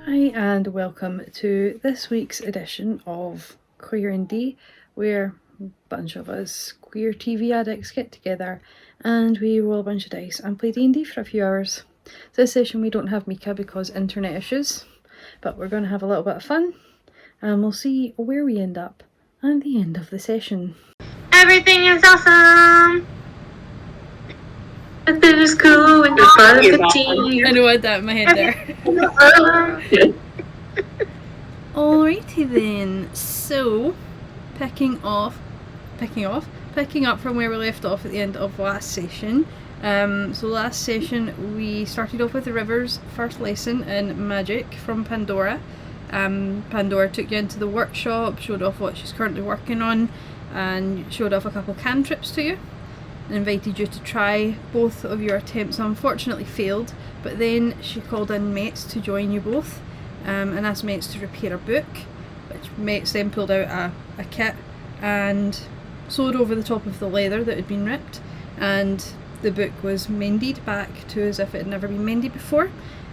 Hi and welcome to this week's edition of Queer Indie, where a bunch of us queer TV addicts get together and we roll a bunch of dice and play D&D for a few hours. This session we don't have Mika because internet issues, but we're going to have a little bit of fun and we'll see where we end up at the end of the session. Everything is awesome! It is cool when you're part of the team. I know I had that in my head there. Alrighty then, so picking up from where we left off at the end of last session. So last session we started off with the River's first lesson in magic from Pandora. Pandora took you into the workshop, showed off what she's currently working on, and showed off a couple cantrips to you, and invited you to try. Both of your attempts unfortunately failed, but then she called in mates to join you both, and asked mates to repair a book, which mates then pulled out a kit and sewed over the top of the leather that had been ripped, and the book was mended back to as if it had never been mended before.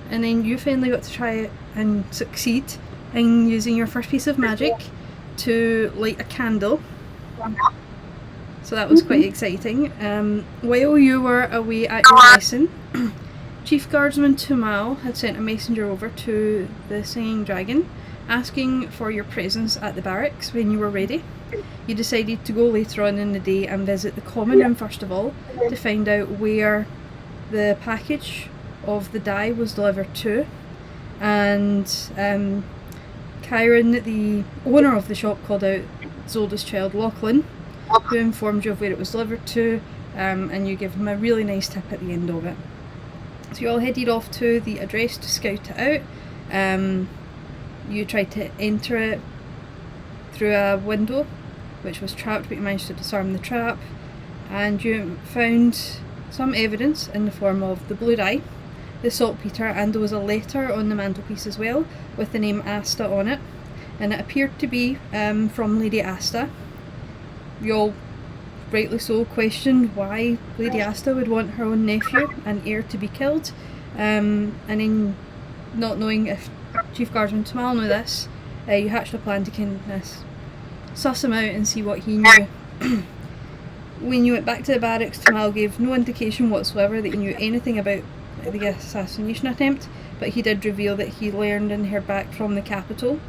And then you finally got to try it and succeed in using your first piece of magic to light a candle. So that was quite exciting. While you were away at your lesson, Chief Guardsman Tumal had sent a messenger over to the Singing Dragon asking for your presence at the barracks when you were ready. You decided to go later on in the day and visit the common room first of all to find out where the package of the dye was delivered to, and Kyron, the owner of the shop, called out Zolda's child Lachlan, who informed you of where it was delivered to, and you gave him a really nice tip at the end of it. So you all headed off to the address to scout it out. You tried to enter it through a window which was trapped, but you managed to disarm the trap, and you found some evidence in the form of the blue dye, the saltpeter, and there was a letter on the mantelpiece as well with the name Asta on it, and it appeared to be from Lady Asta. You all, rightly so, questioned why Lady Asta would want her own nephew and heir to be killed, and then, not knowing if Chief Guardsman Tumal knew this, you hatched a plan to kind of suss him out and see what he knew. When you went back to the barracks, Tumal gave no indication whatsoever that he knew anything about the assassination attempt, but he did reveal that he learned and heard back from the capital,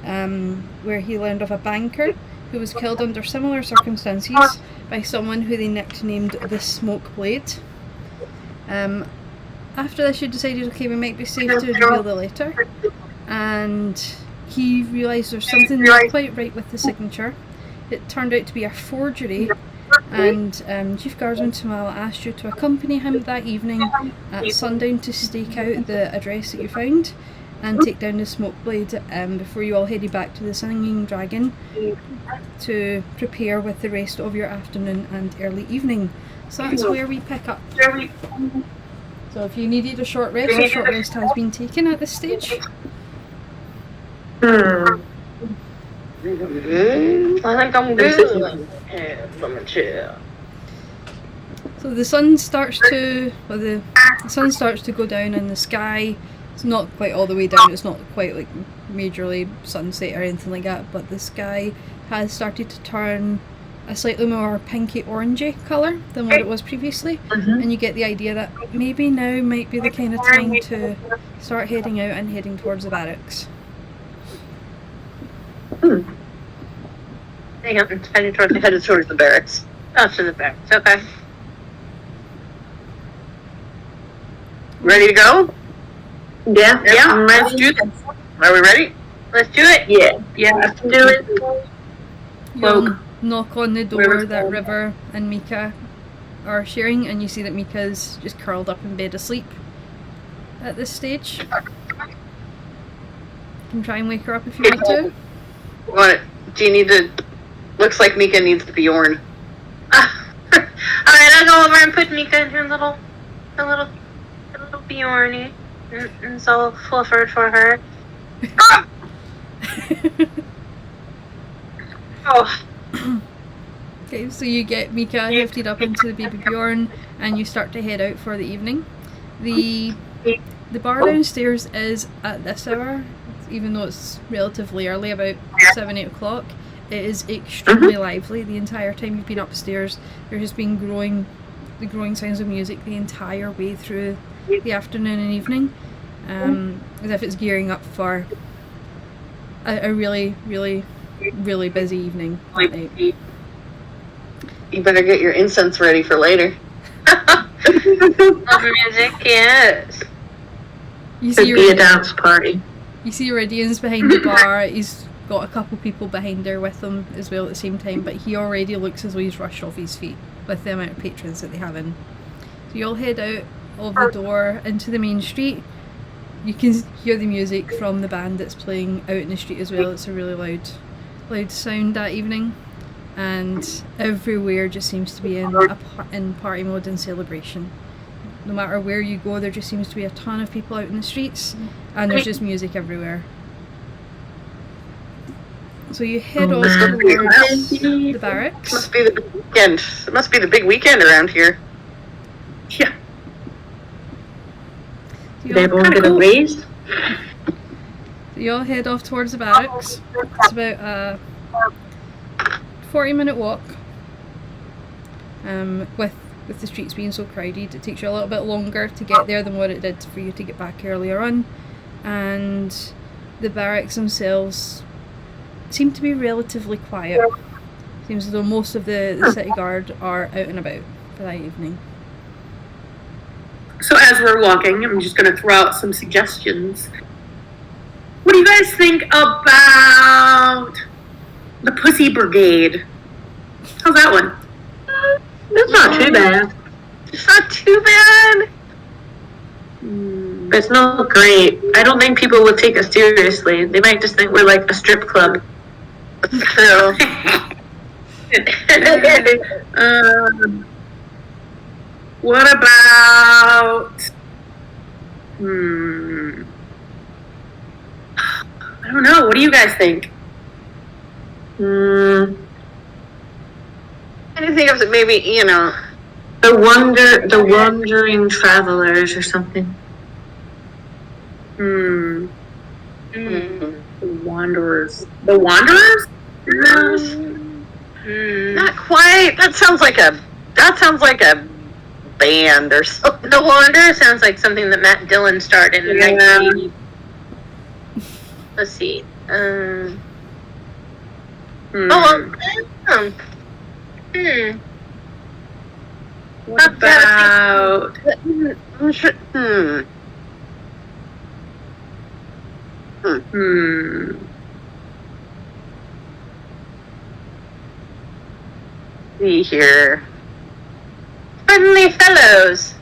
where he learned of a banker who was killed under similar circumstances by someone who they nicknamed the Smoke Blade. After this, you decided, okay, we might be safe to reveal the letter, and he realised there's something not quite right with the signature. It turned out to be a forgery, and Chief Guardsman Tumal asked you to accompany him that evening at sundown to stake out the address that you found and take down the Smoke Blade before you all headed back to the Singing Dragon to prepare with the rest of your afternoon and early evening. So that's where we pick up. So if you needed a short rest has been taken at this stage. I think I'm good. Let me chill. So the sun starts to, the sun starts to go down in the sky. It's not quite all the way down, it's not quite like majorly sunset or anything like that, but the sky has started to turn a slightly more pinky orangey colour than what it was previously, and you get the idea that maybe now might be the kind of time to start heading out and heading towards the barracks. Hang on, headed towards the barracks. Oh, to the barracks, okay. Ready to go? Yeah, I'm ready. Let's do this. Are we ready? Let's do it. Yeah, let's do it. You'll knock on the door that River and Mika are sharing, and you see that Mika's just curled up in bed asleep at this stage. You can try and wake her up if you want to. What? Do you need to... Looks like Mika needs to be Orn. Alright, I'll go over and put Mika in her little Bjorny. And so fluffered for her. Oh. Okay, so you get Mika lifted up into the baby Bjorn and you start to head out for the evening. The The bar downstairs is at this hour, even though it's relatively early, about 7, 8 o'clock. It is extremely lively the entire time you've been upstairs. There's just been the growing sounds of music the entire way through the afternoon and evening, as if it's gearing up for a really, really, really busy evening that night. You better get your incense ready for later. Love music, yes. You see Could be a dance party. You see Iridian's behind the bar. He's got a couple people behind there with him as well at the same time, but he already looks as though he's rushed off his feet with the amount of patrons that they have in. So you all head out of the door into the main street. You can hear the music from the band that's playing out in the street as well. It's a really loud sound that evening, and everywhere just seems to be in party mode and celebration. No matter where you go, there just seems to be a ton of people out in the streets, and there's just music everywhere. So you head off towards the barracks. Must be the big weekend. It must be the big weekend around here. Yeah. So They won't get a raise. So you all head off towards the barracks. It's about a 40-minute walk. With the streets being so crowded, it takes you a little bit longer to get there than what it did for you to get back earlier on. And the barracks themselves seem to be relatively quiet. Seems as though most of the city guard are out and about for that evening. So as we're walking, I'm just going to throw out some suggestions. What do you guys think about the Pussy Brigade? How's that one? That's not too bad. It's not too bad. It's not great. I don't think people would take us seriously. They might just think we're like a strip club. That's true. What about... I don't know. What do you guys think? I think of maybe, The wandering travelers or something. The Wanderers. The Wanderers? Not quite. That sounds like a band or something. The Wanderer sounds like something that Matt Dillon started in 1980. Let's see. What about... See here. Friendly Fellows.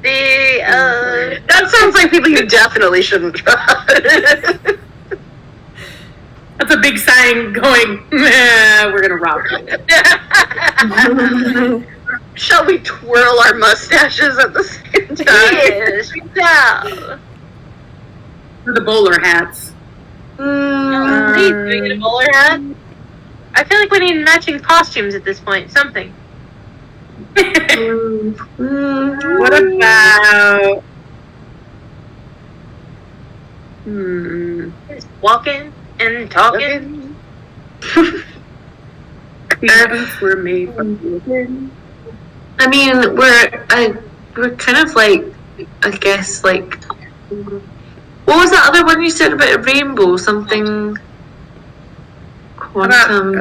That sounds like people you definitely shouldn't try. That's a big sign going, we're going to rob you. Shall we twirl our mustaches at the same time? Yes, we shall. The bowler hats. Please, do we get a bowler hat? I feel like we need matching costumes at this point. Something. What about... Just walking and talking. These were made from... I mean, we're kind of like, I guess, like... What was that other one you said about a rainbow? Something... Quantum...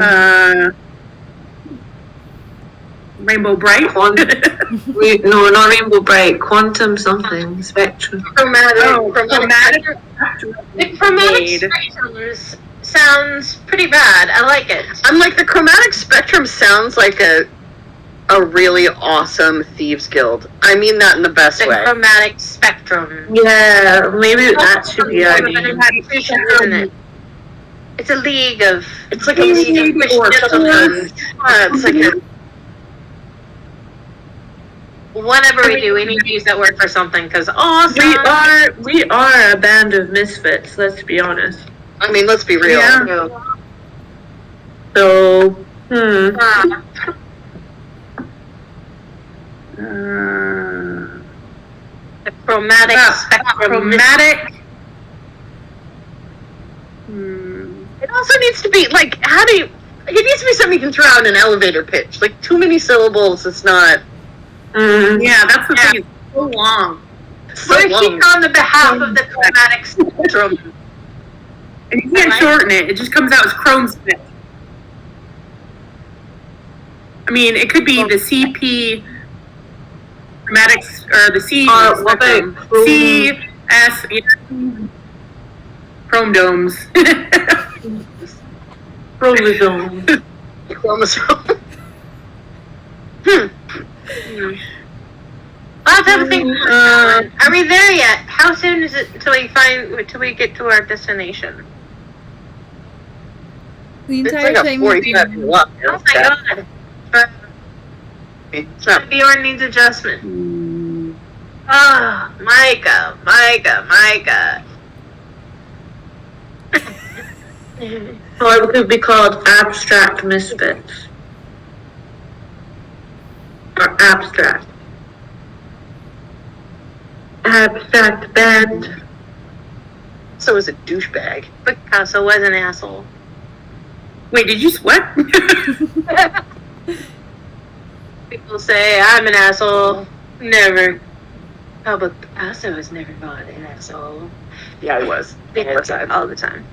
Rainbow Bright? No, not Rainbow Bright. Quantum something. Spectrum. Chromatic Chromatic spectrums sounds pretty bad. I like it. I'm like, the chromatic spectrum sounds like a really awesome thieves guild. I mean that in the best The way. chromatic spectrum. Yeah, maybe that should be our name. Isn't it? It's a league of... It's like a league of gentlemen. It's like a... Whatever we do, we need to use that word for something, because awesome! We are a band of misfits, let's be honest. I mean, let's be real. Yeah. So, Chromatic spectrum. Chromatic. It also needs to be like, it needs to be something you can throw out in an elevator pitch. Like, too many syllables, it's not. Yeah, that's the thing. It's so long. So We're long. speaking on the behalf of the chromatic spectrum. And you can't shorten it. It just comes out as Chrome Smith. I mean, it could be the CP chromatics, or the C what spectrum. about CS, Chrome domes. Chromosome. Chromosome. I'll have to have a think. Are we there yet? How soon is it till we get to our destination? The It's entire like a time 45 minute walk. Oh my god. It's not. Bjorn needs adjustment. Ah, Micah. Or it could be called abstract misfits. Or abstract. Abstract band. So is a douchebag. Picasso was an asshole. Wait, did you sweat? People say I'm an asshole. Never. Oh, but Picasso was never not an asshole. Yeah, he was. All the time.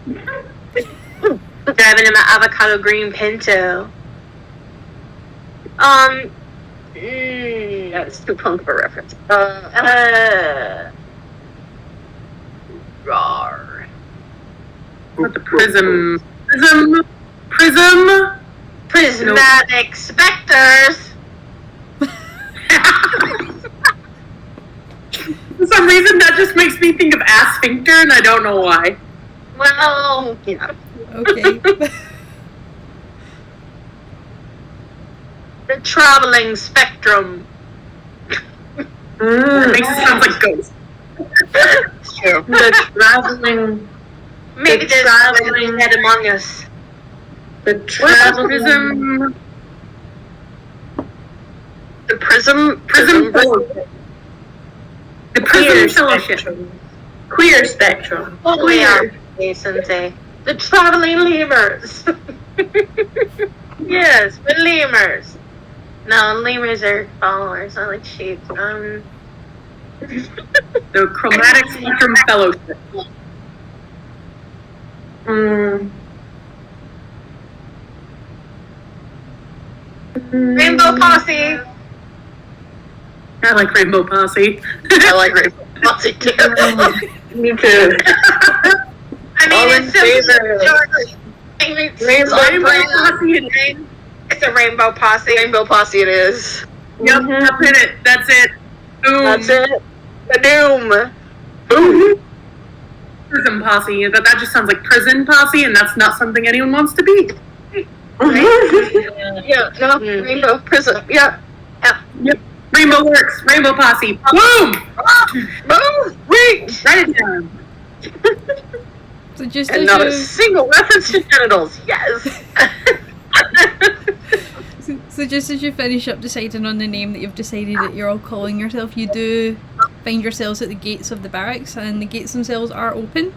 Driving in my avocado green Pinto. Yeah, it's too punk of a reference. Rawr. What the prism? Prismatic specters. For some reason, that just makes me think of asphincter, and I don't know why. Well, Yeah. Okay. the traveling spectrum. It makes it sound like ghosts. It's true. The traveling. Maybe The there's traveling- something dead among us. The traveling. Prism. The prism. The Prism Fellowship. Queer spectrum. Oh, we are. Sensei. The traveling lemurs. Yes, we're lemurs. No, lemurs are followers, not like sheep. The Chromatic Spectrum Fellowship. Rainbow Posse. I like Rainbow Posse. I like Rainbow Posse too. Me too. I mean, All in it's simply favor. Rainbow Posse. It's a Rainbow Posse. Rainbow Posse it is. Yep, that's it. Boom. That's it. The doom. Boom. Prism Posse. That just sounds like Prison Posse, and that's not something anyone wants to be. Yeah, no, Rainbow Prism. Yeah. Yep. Rainbow works. Rainbow Posse. Boom! Boom. Reach. Write it down. So just And as not a you, single reference to genitals. Yes. so just as you finish up deciding on the name that you've decided that you're all calling yourself, you do find yourselves at the gates of the barracks, and the gates themselves are open.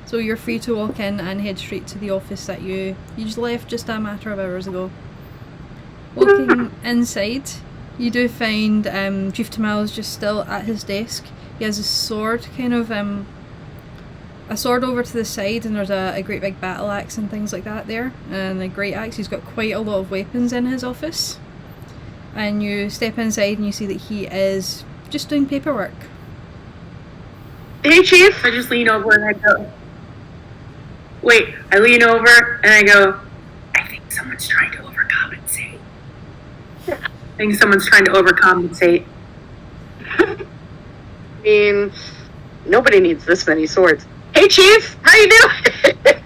So you're free to walk in and head straight to the office that you just left just a matter of hours ago. Walking inside, you do find Chief Tumal is just still at his desk. He has a sword, kind of a sword over to the side, and there's a great big battle axe and things like that there, and a great axe. He's got quite a lot of weapons in his office. And you step inside and you see that he is just doing paperwork. Hey, Chief. I just lean over and I go. Wait, I lean over and I go, I think someone's trying to overcompensate. I think someone's trying to overcompensate. I mean, nobody needs this many swords. Hey, Chief. How you doing?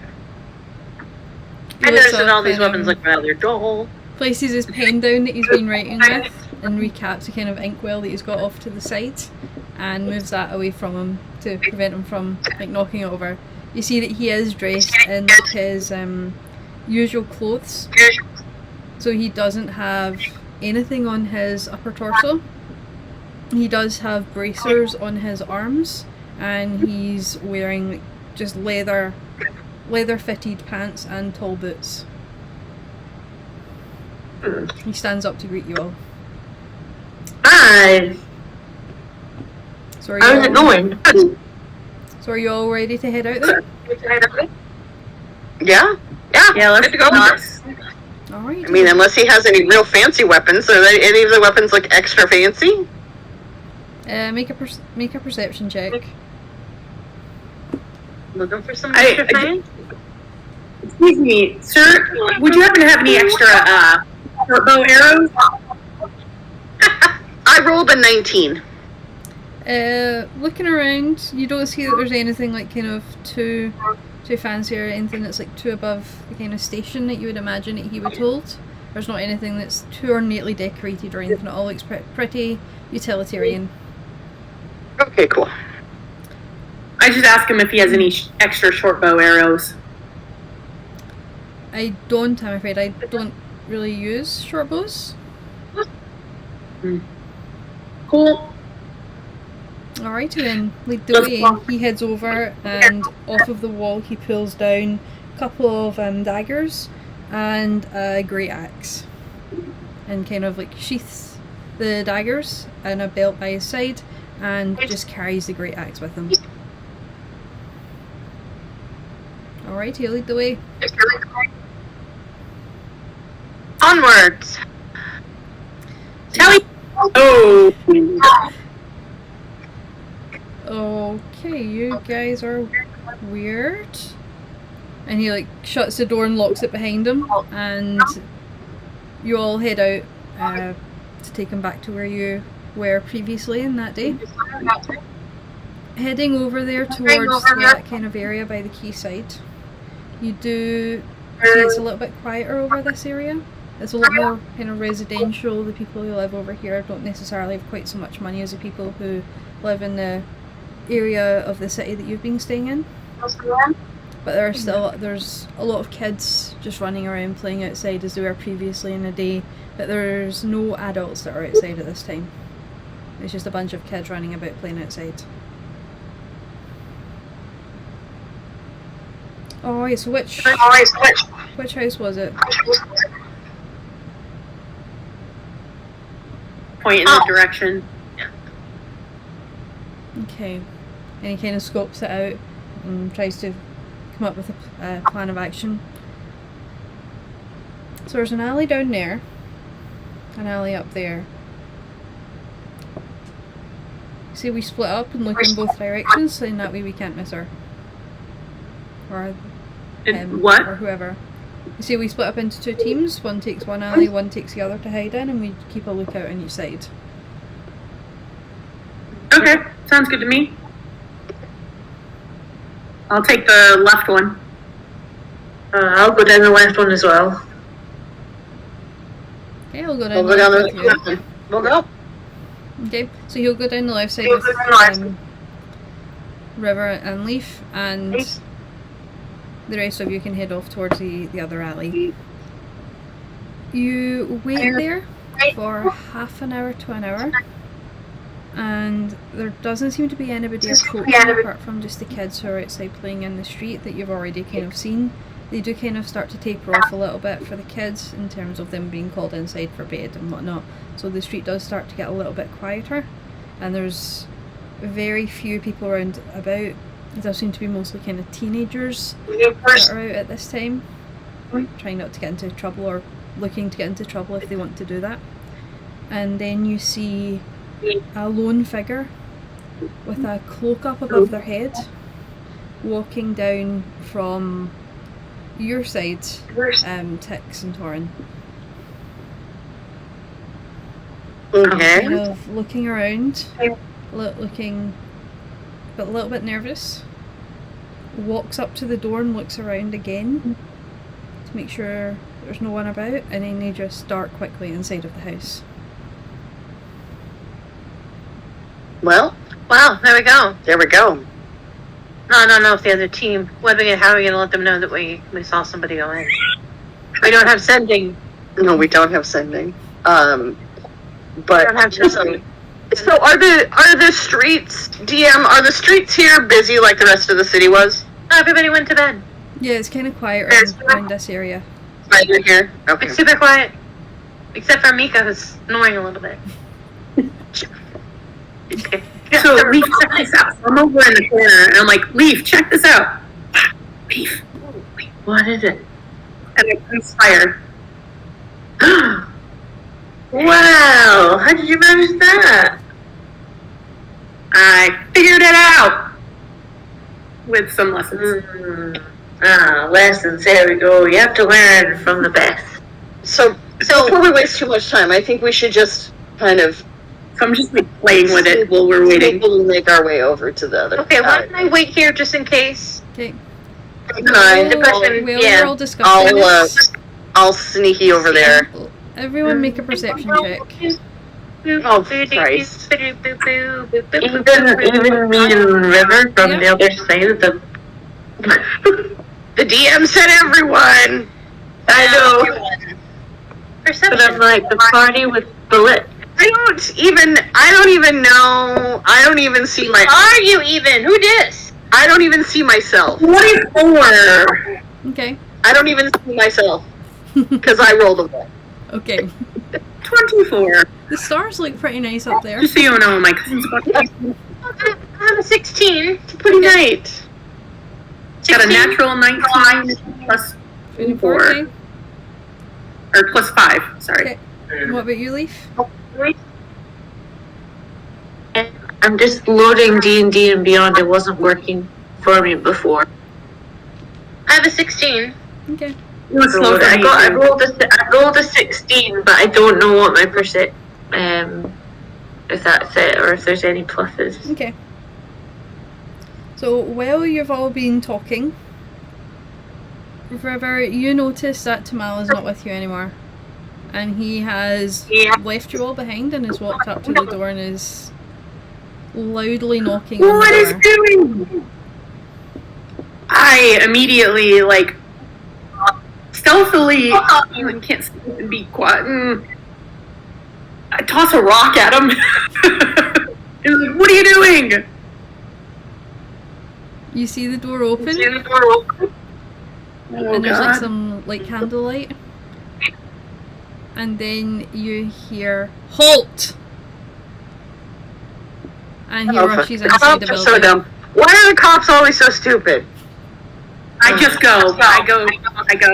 I noticed that all these weapons look rather dull. Places his pen down that he's been writing with and recaps a kind of inkwell that he's got off to the side and moves that away from him to prevent him from knocking it over. You see that he is dressed in his usual clothes, so he doesn't have anything on his upper torso. He does have bracers on his arms, and he's wearing like, just leather fitted pants and tall boots. He stands up to greet you all. Hi. So How's it going? So are you all ready to head out then? Yeah. Yeah, let's Good to go. Alright. I mean, unless he has any real fancy weapons. Are any of the weapons like extra fancy? Make a perception check. Looking for some I- extra things? Excuse me, sir. Would you happen to have any extra short bow arrows? I rolled a 19. Looking around, you don't see that there's anything like kind of too fancy or anything that's like too above the kind of station that you would imagine that he would hold. There's not anything that's too ornately decorated or anything. It all looks pretty utilitarian. Okay, cool. I just ask him if he has any extra short bow arrows. I don't, I'm afraid. I don't really use short bows. Cool. Alrighty then, lead the way. He heads over and off of the wall he pulls down a couple of daggers and a great axe. And kind of like sheaths the daggers in a belt by his side and just carries the great axe with him. Alright, he'll lead the way. Onwards. Tally. Oh. Okay, you guys are weird. And he like shuts the door and locks it behind him, and you all head out to take him back to where you were previously in that day. Heading over there towards that kind of area by the quayside, you do see it's a little bit quieter over this area. It's a lot more kind of residential. The people who live over here don't necessarily have quite so much money as the people who live in the area of the city that you've been staying in. But there's a lot of kids just running around playing outside as they were previously in the day, but there's no adults that are outside at this time. It's just a bunch of kids running about playing outside. Alright, so which house was it? Point in the direction. Okay. And he kind of scopes it out and tries to come up with a plan of action. So there's an alley down there, an alley up there. See, we split up and look in both directions, so in that way we can't miss her. Or What? or whoever. You see, we split up into two teams. One takes one alley, one takes the other to hide in, and we keep a lookout on each side. Okay, sounds good to me. I'll take the left one. I'll go down the left one as well. Okay, I'll go down We'll the go down left with you. the We'll go. Okay, so he'll go down the left side with River and Leaf, and the rest of you can head off towards the other alley. You wait there for half an hour to an hour, and there doesn't seem to be anybody approaching apart from just the kids who are outside playing in the street that you've already kind of seen. They do kind of start to taper off a little bit for the kids in terms of them being called inside for bed and whatnot. So the street does start to get a little bit quieter, and there's very few people around about. It does seem to be mostly kind of teenagers that are out at this time, trying not to get into trouble or looking to get into trouble if they want to do that. And then you see a lone figure with a cloak up above their head walking down from your side, Tix and Torin. Okay. Kind of looking around, looking but a little bit nervous. Walks up to the door and looks around again to make sure there's no one about, and then they just dart quickly inside of the house. Well, Wow, there we go. there we go. No, I don't know if the other team. How are we gonna let them know that we saw somebody go in? We don't have sending. No, we don't have sending. We But don't have sending. So are the streets, DM, are the streets here busy like the rest of the city was? Everybody went to bed. Yeah, it's kind of quiet around this area. Right here? Okay. It's super quiet. Except for Mika, who's snoring a little bit. So Leaf, check this out. So I'm over in the corner, and I'm like, Leaf, check this out. Leaf. What is it? And I conspire. Wow! How did you manage that? I figured it out with some lessons. Lessons. There we go. You have to learn from the best. So before we waste too much time, I think we should just kind of So I'm just like playing with it while we're waiting. We'll make our way over to the other Okay, why side. don't I wait here just in case? Okay. Yeah. We're all discussing this. I'll sneaky over there. Everyone make a perception check. Oh, Christ. Even me and River from the other side of the. The DM said everyone. I know. But Perception. I'm like the party with bullet. I don't even know. I don't even see my. Are you even? Who dis? I don't even see myself. 24. Okay. I don't even see myself because I rolled a 1. Okay. 24. The stars look pretty nice up there. Just so you know, my cousin's about to I have a 16. It's a pretty night. got a natural 19 plus 24. 4. Okay. Or plus 5, sorry. Okay. What about you, Leaf? I'm just loading D&D and Beyond. It wasn't working for me before. I have a 16. Okay. It was slow for I me, too. rolled a 16, but I don't know what my percent. If that's it, or if there's any pluses. Okay. So while you've all been talking, River, you notice that Tumal is not with you anymore. And he has left you all behind and has walked up to the door and is loudly knocking on What the is door. doing? I immediately, like, stealthily, you can't sleep and be quiet. I toss a rock at him. He's like, what are you doing? You see the door open Oh, and there's like God. some like candlelight. And then you hear HALT! And he rushes The inside the cops are building. so dumb. Why are the cops always so stupid? I just go. I go.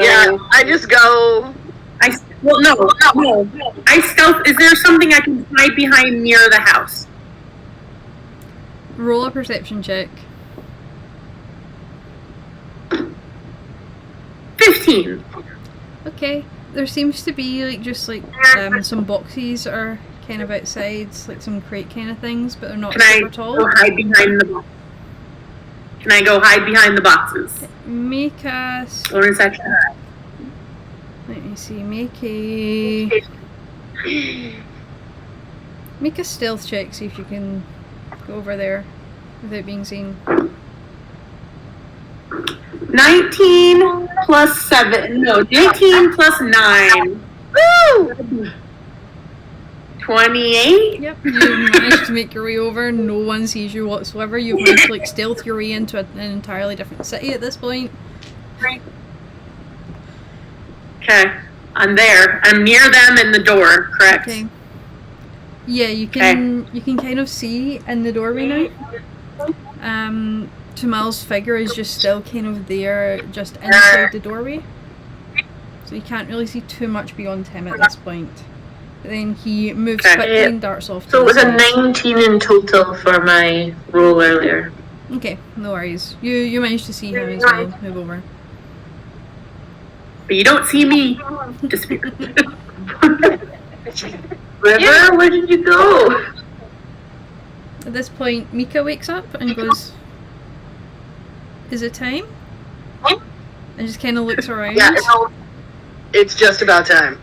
Yeah, I just go. No. I stealth. Is there something I can hide behind near the house? Roll a perception check. 15. Okay. There seems to be like just like some boxes are kind of outside, like some crate kind of things, but they're not Can I super go tall. hide behind the box? Can I go hide behind the boxes? Make a Or is that let me see, make a stealth check, see if you can go over there without being seen. 19 plus 7? No, 19 plus 9. Woo! 28? Yep, you've managed to make your way over, no one sees you whatsoever. You've managed to like stealth your way into an entirely different city at this point. Okay, I'm there. I'm near them in the door, correct? Okay. Yeah, you can kind of see in the doorway now. Tumal's figure is just still kind of there, just inside the doorway. So you can't really see too much beyond him at this point. But then he moves Okay. quickly and darts off to So it the was a side. 19 in total for my roll earlier. Okay, no worries. You managed to see him as well. Move over. But you don't see me disappear. River, where did you go? At this point, Mika wakes up and goes, "Is it time?" And just kind of looks around. Yeah, it's just about time.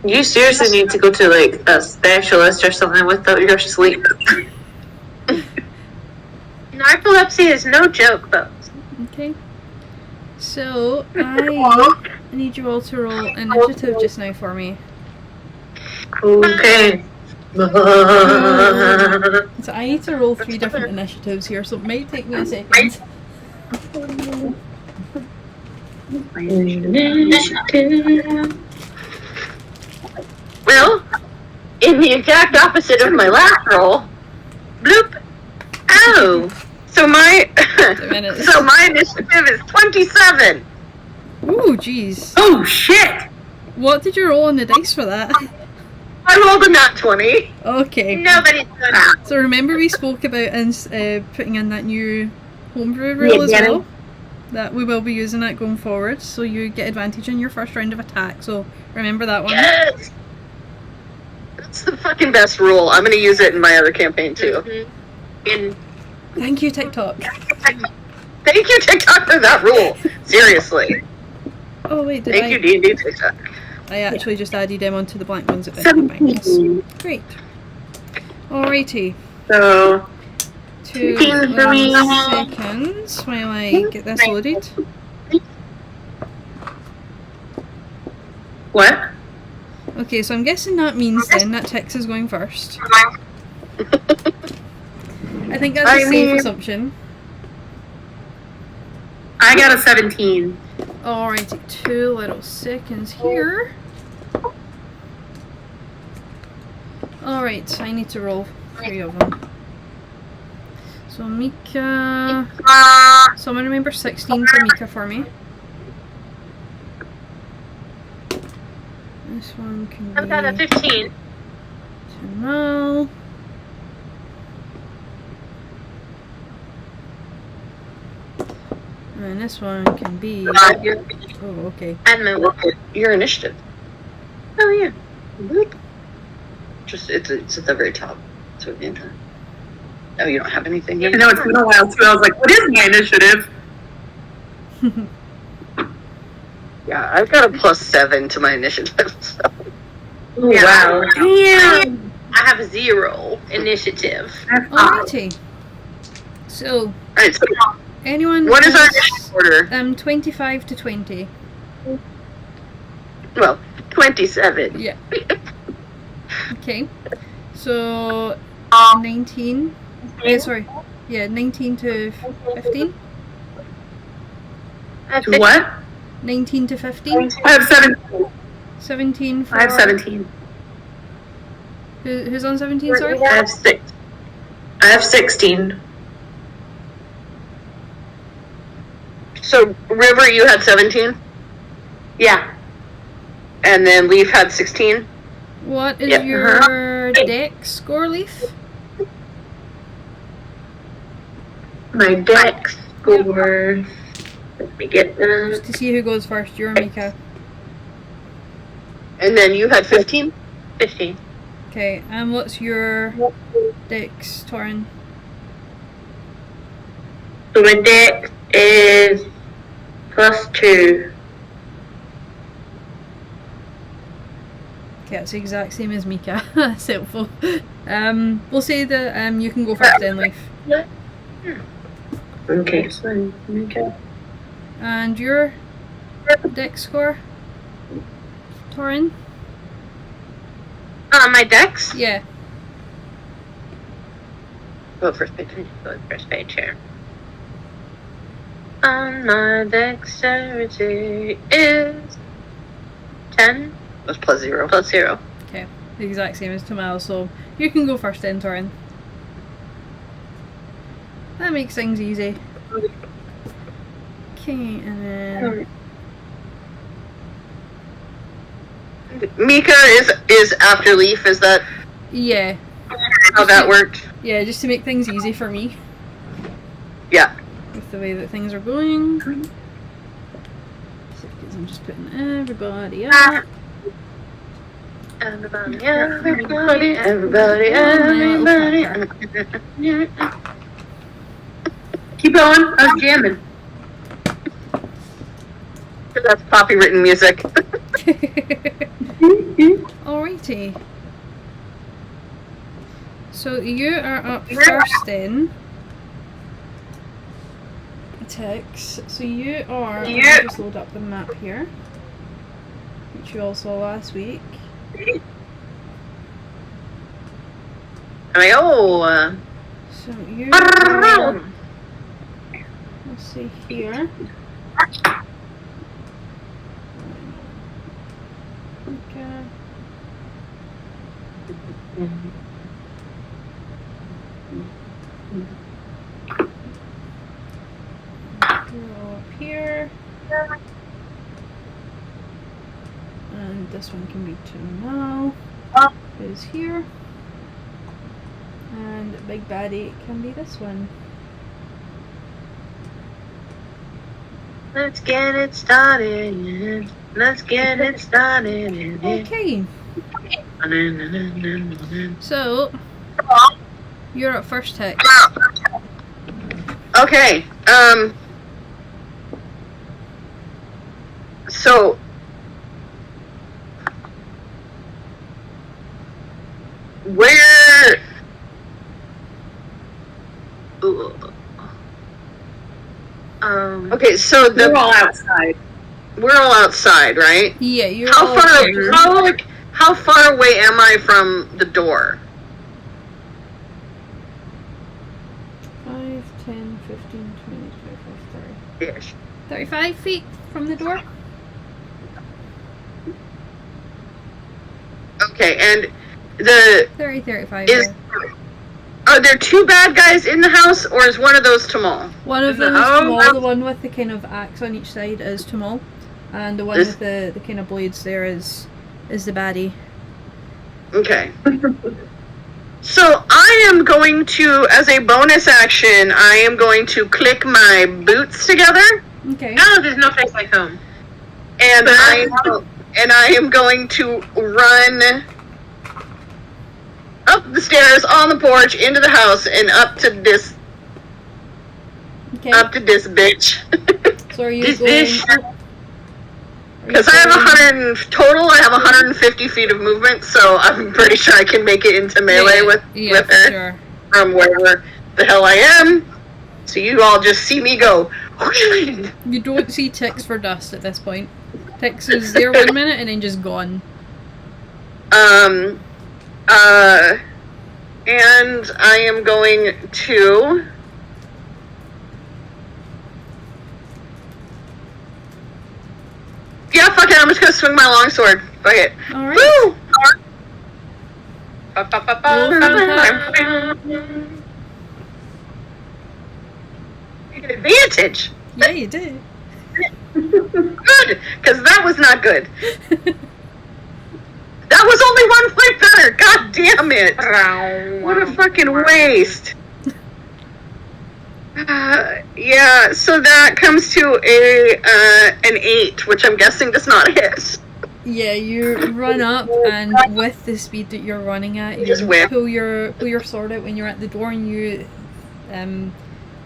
You seriously need to go to like a specialist or something without your sleep. Narcolepsy is no joke, folks. Okay. So I need you all to roll initiative just now for me. Okay. So I need to roll 3 different initiatives here, so it might take me a second. Well, in the exact opposite of my last roll. Bloop. Oh. So my minutes. so my initiative is 27. Ooh, jeez. Oh shit! What did you roll on the dice for that? I rolled a nat 20. Okay. Nobody's done that. So remember we spoke about putting in that new homebrew rule as well? That we will be using that going forward, so you get advantage in your first round of attack, so remember that one. Yes! That's the fucking best rule. I'm gonna use it in my other campaign too. Thank you, TikTok. Thank you, TikTok, for that rule. Seriously. Oh wait, did Thank you, D&D TikTok. I actually just added them onto the blank ones at the bank. Great. Alrighty. So 2 seconds while I get this loaded. what? Okay, so I'm guessing that means then that Tix is going first. I think that's a safe assumption. I got a 17. Alrighty, 2 little seconds here. Alright, I need to roll 3 of them. So Mika... Someone remember 16 for Mika for me. This one can be... I've got a 15. Tumal. And this one can be... Oh, okay. And then your initiative. Oh yeah. Bloop. Just it's at the very top. So oh, you don't have anything I yet? know it's been a while too. I was like, what is my initiative? Yeah, I've got a +7 to my initiative. So. Oh, wow. Damn. I have 0 initiative. Alrighty. So, Alright, so anyone what is our else? initiative order? 25 to 20. Well, 27. Yeah. Okay. So, 19. Sorry. Yeah, 19 to 15. To what? 19 to 15. I have 17. 17 for... I have 17. Who's on 17, sorry? I have 6. I have 16. So, River, you had 17? Yeah. And then Leaf had 16? What is Yep. your dex score, Leaf? My dex score. Let me get that. Just to see who goes first, you or Mika. And then you had 15? 15. Okay, and what's your dex, Torin? So my dex is +2. Okay, that's the exact same as Mika. That's helpful. We'll say that you can go first then, Leif. Okay. And your dex score, Torin? My dex? Yeah. Go first page. Go first page here. My dexterity is 10 That's +0. +0. Okay, the exact same as Tumal, so you can go first then, Torin. That makes things easy. Okay, and then... Mika is after Leaf, is that Yeah. how that worked? Yeah, just to make things easy for me. Yeah. With the way that things are going. Because I'm just putting everybody up. Everybody. Keep going. I was jamming. That's copywritten music. Alrighty. So you are up first then. Tix. So you are... Let me just load up the map here. Which you all saw last week. like, oh. So you are, let's see here. Okay. Go up here. And this one can be Tumal. Is here. And Big Baddie can be this one. Let's get it started. Let's get it started. Okay. So you're up first, Tex. Okay. So where? Okay, so We're all outside. we're all outside, right? Yeah, you're How all far? here. How far away am I from the door? 5, 10, 15, 20, 25, 30. Ish. 35 feet from the door? Okay, and the 30, 35. is. yeah. Are there two bad guys in the house, or is one of those Tumal? One of them is Tumal, the one with the kind of axe on each side is Tumal, and the one with the kind of blades there is the baddie. Okay. So I am going to, as a bonus action, I am going to click my boots together, Okay. No, there's no place like home. and I am going to run up the stairs, on the porch, into the house, and up to this Okay. bitch. So are you This going? bitch. are you Because I have going- 100 total. I have 150 feet of movement, so I'm pretty sure I can make it into melee with yeah, with her sure. from wherever the hell I am. So you all just see me go. You don't see Tix for dust at this point. Tix is there 1 minute and then just gone. And I am going to. Yeah, fuck it. I'm just gonna swing my longsword. Fuck it. All right. Woo! You get advantage. Yeah, you do. Good, because that was not good. That was only 1 point better. God damn it! What a fucking waste. Yeah, so that comes to an 8, which I'm guessing does not hit. Yeah, you run up, and with the speed that you're running at, you Just whip. pull your sword out when you're at the door, and you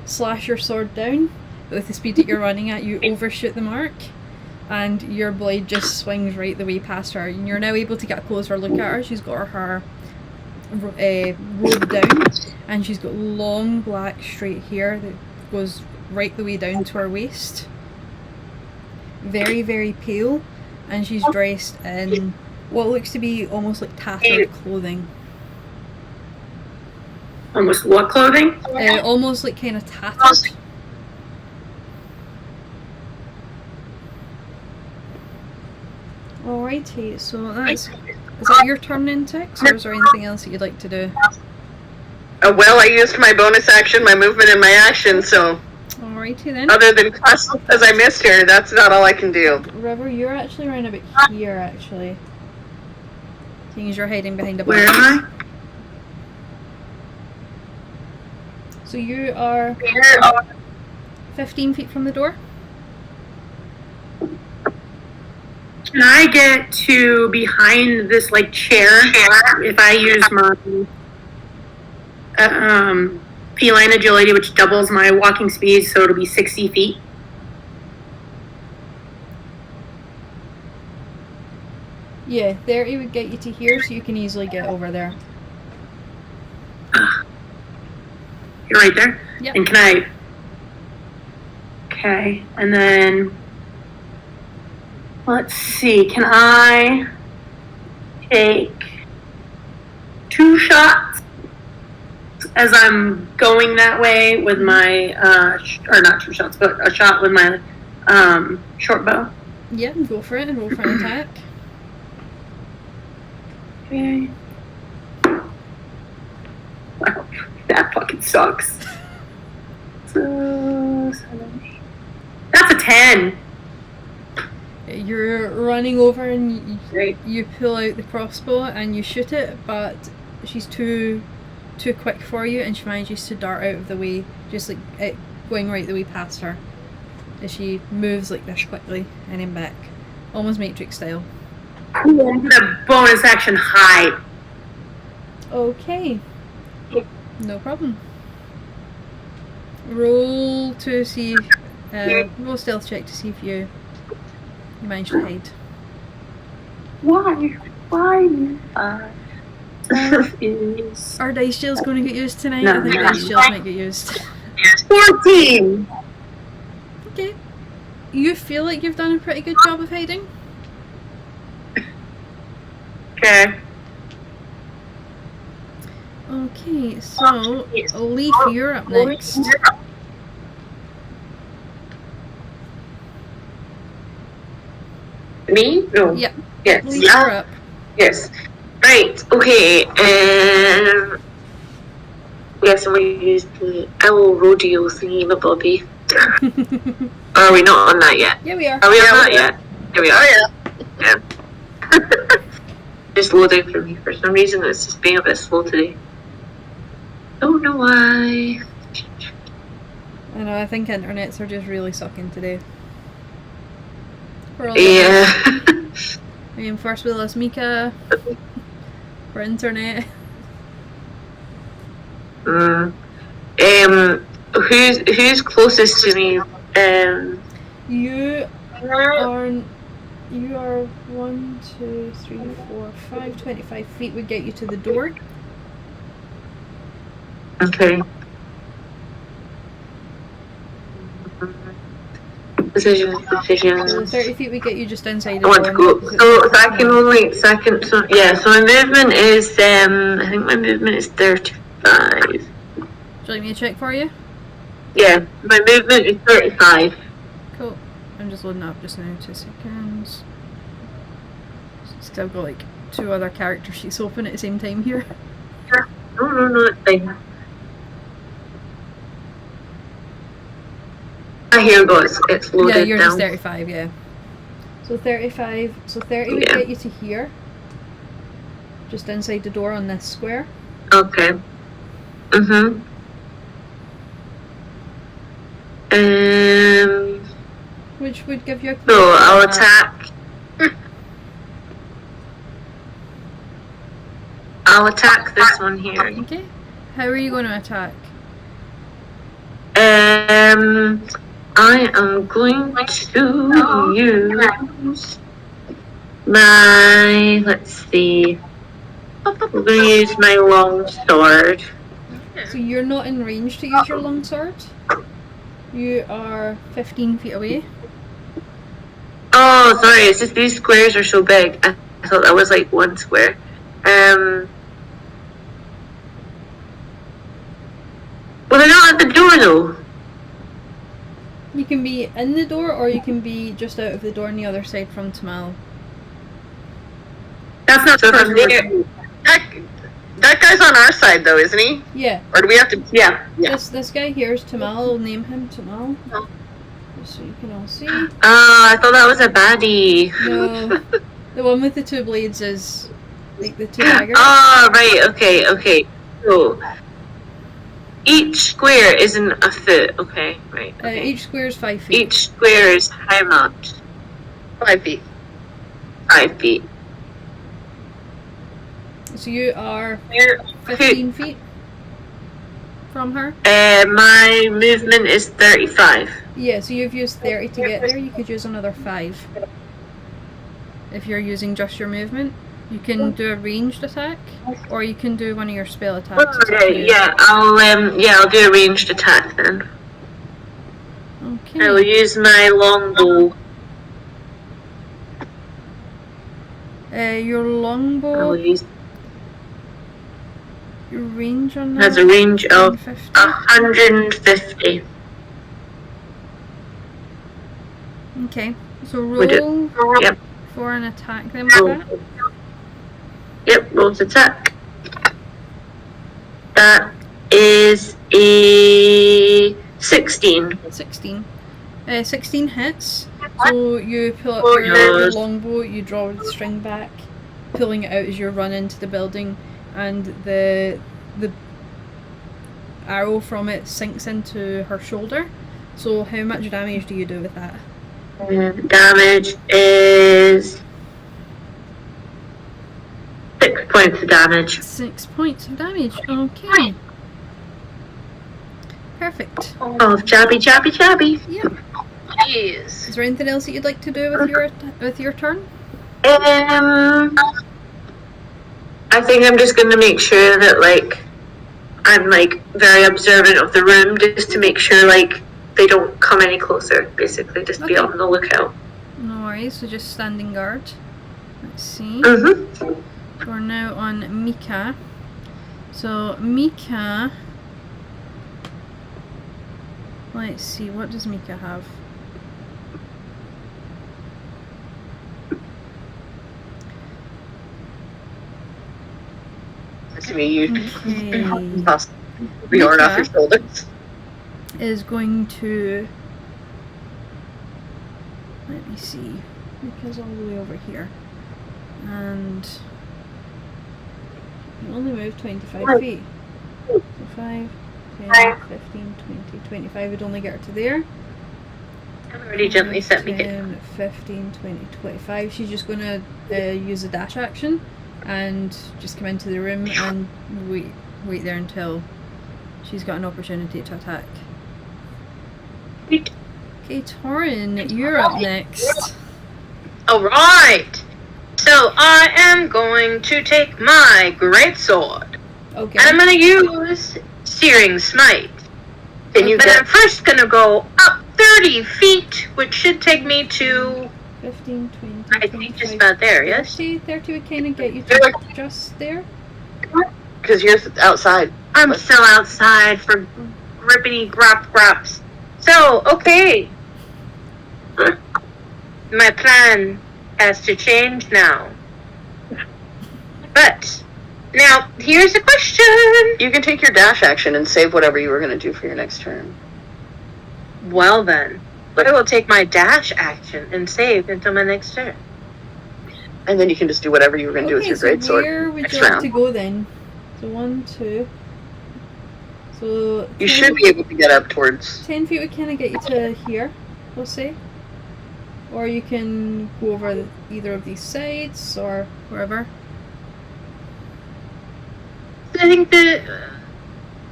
slash your sword down. But with the speed that you're running at, you overshoot the mark, and your blade just swings right the way past her. And you're now able to get a closer look at her. She's got her robe down, and she's got long black straight hair that goes right the way down to her waist. Very, very pale. And she's dressed in what looks to be almost like tattered clothing. Almost what clothing? Almost like kind of tattered. Alrighty, so is that your turn in, Tix, or is there anything else that you'd like to do? Well, I used my bonus action, my movement, and my action, so Alrighty then. other than cuss because I missed her, that's not all I can do. River, you're actually around a bit here, actually. Seeing as you're hiding behind a Where box. am I? So you are 15 feet from the door? Can I get to behind this like chair if I use my feline agility, which doubles my walking speed, so it'll be 60 feet? Yeah, 30 would get you to here, so you can easily get over there. You're right there? Yep. And can I... Okay, and then... Let's see, can I take 2 shots as I'm going that way with my or not 2 shots, but a shot with my short bow. Yeah, go for it and roll for an attack. Okay. Wow, that fucking sucks. So, 7, 8. That's a 10. You're running over and Great. you pull out the crossbow and you shoot it, but she's too quick for you, and she manages to dart out of the way, just like it going right the way past her as she moves like this quickly and then back, almost Matrix style. Cool. I'm gonna bonus action hide. Okay, no problem. Roll to see, roll a stealth check to see if you manage to hide. Why? Is Are dice jails going to get used tonight? No. I think dice jails might get used. 14. Okay. You feel like you've done a pretty good job of hiding? Okay. Okay, so Leaf, you're up next. Me? No. Yep. Yes. Leaf, you're up. Yes. Right. Okay. Yes, I'm going to use the owl rodeo thingy, my Bobby. Are we not on that yet? Yeah, we are. Are we on that yet? Here we are. Oh yeah. Just loading for me for some reason. It's just being a bit slow today. Don't know why. I know, I think internets are just really sucking today. For all Yeah. I mean, first we lost Mika for internet. Who's closest to me? You are 1, 2, 3, 4, 5, 25 feet would get you to the door. Okay. Decisions. So 30 feet would get you just inside the I door. want to go. So I can only second. So yeah. So my movement is. I think my movement is 35. Would you like me to check for you? Yeah, my movement is 35. Cool. I'm just loading up just now. 2 seconds. Still got like 2 other character sheets open at the same time here. No, it's fine. Here goes. It's loaded Yeah, you're down. just 35, yeah. So 35, so 30 would Yeah. get you to here. Just inside the door on this square. Okay. Which would give you a So I'll attack. I'll attack this one here. Okay. How are you going to attack? I am going to use my, let's see, I'm going to use my long sword. So you're not in range to use your longsword. You are 15 feet away. Oh, sorry, it's just these squares are so big. I thought that was like one square. Well, they're not at the door though. You can be in the door or you can be just out of the door on the other side from Tumal. That's not So if I'm there, That guy's on our side though, isn't he? Yeah. Or do we have to? Yeah. Yeah. This guy here is Tumal. I'll name him Tumal. Just so you can all see. I thought that was a baddie. No. The one with the 2 blades is like the 2 daggers. Oh, right, okay. So, each square isn't a foot, okay, right. Okay. Each square is 5 feet. Each square is how much? 5 feet. 5 feet. So you are 15 feet from her? My movement is 35. Yeah, so you've used 30 to get there. You could use another 5. If you're using just your movement. You can do a ranged attack, or you can do one of your spell attacks. It's up to Okay, you. yeah, I'll do a ranged attack then. Okay. I will use my longbow. Your I will longbow. use. Your range on that? Has a range of 150? 150. Okay, so Would it- roll Yep. for an attack then with that. Yep, rolls attack. That is a 16. 16. 16 hits. So you pull up Oh, your yes. longbow, you draw the string back, pulling it out as you run into the building, and the arrow from it sinks into her shoulder. So how much damage do you do with that? Damage is 6 points of damage. 6 points of damage. Okay. Perfect. Oh, jabby, jabby, jabby. Yep. Jeez. Is there anything else that you'd like to do with your turn? I think I'm just gonna make sure that like I'm like very observant of the room, just to make sure like they don't come any closer. Basically, just be Okay. on the lookout. No worries. So just standing guard. Let's see. Mhm. We're now on Mika. So Mika. Let's see. What does Mika have? To me, you Okay. toss Bjorn off your shoulders. Is going to. Let me see. Mika's all the way over here. And. You only move 25 feet. So 5, 10, 15, 20, 25 would only get her to there. I've already gently set me 10, 15, 20, 25. She's just going to use a dash action and just come into the room and wait there until she's got an opportunity to attack. Okay, Torin, you're up next. Alright. So I am going to take my greatsword. Okay. And I'm going to use Searing Smite. Can you But get I'm first going to go up 30 feet, which should take me to, 15, 20, I think, just about there, yes? 30 would kind of get you You're to like- just there. because you're outside. I'm still outside for grippity graps. So, okay. My plan has to change now. But, now, here's a question. You can take your dash action and save whatever you were going to do for your next turn. Well then, I will take my dash action and save until my next turn. And then you can just do whatever you were going to do with your so greatsword where would next you like round. to go then? So 1, 2. So You 10 should be able to get up towards. 10 feet would kind of get you to here, we'll say. Or you can go over either of these sides or wherever. I think that...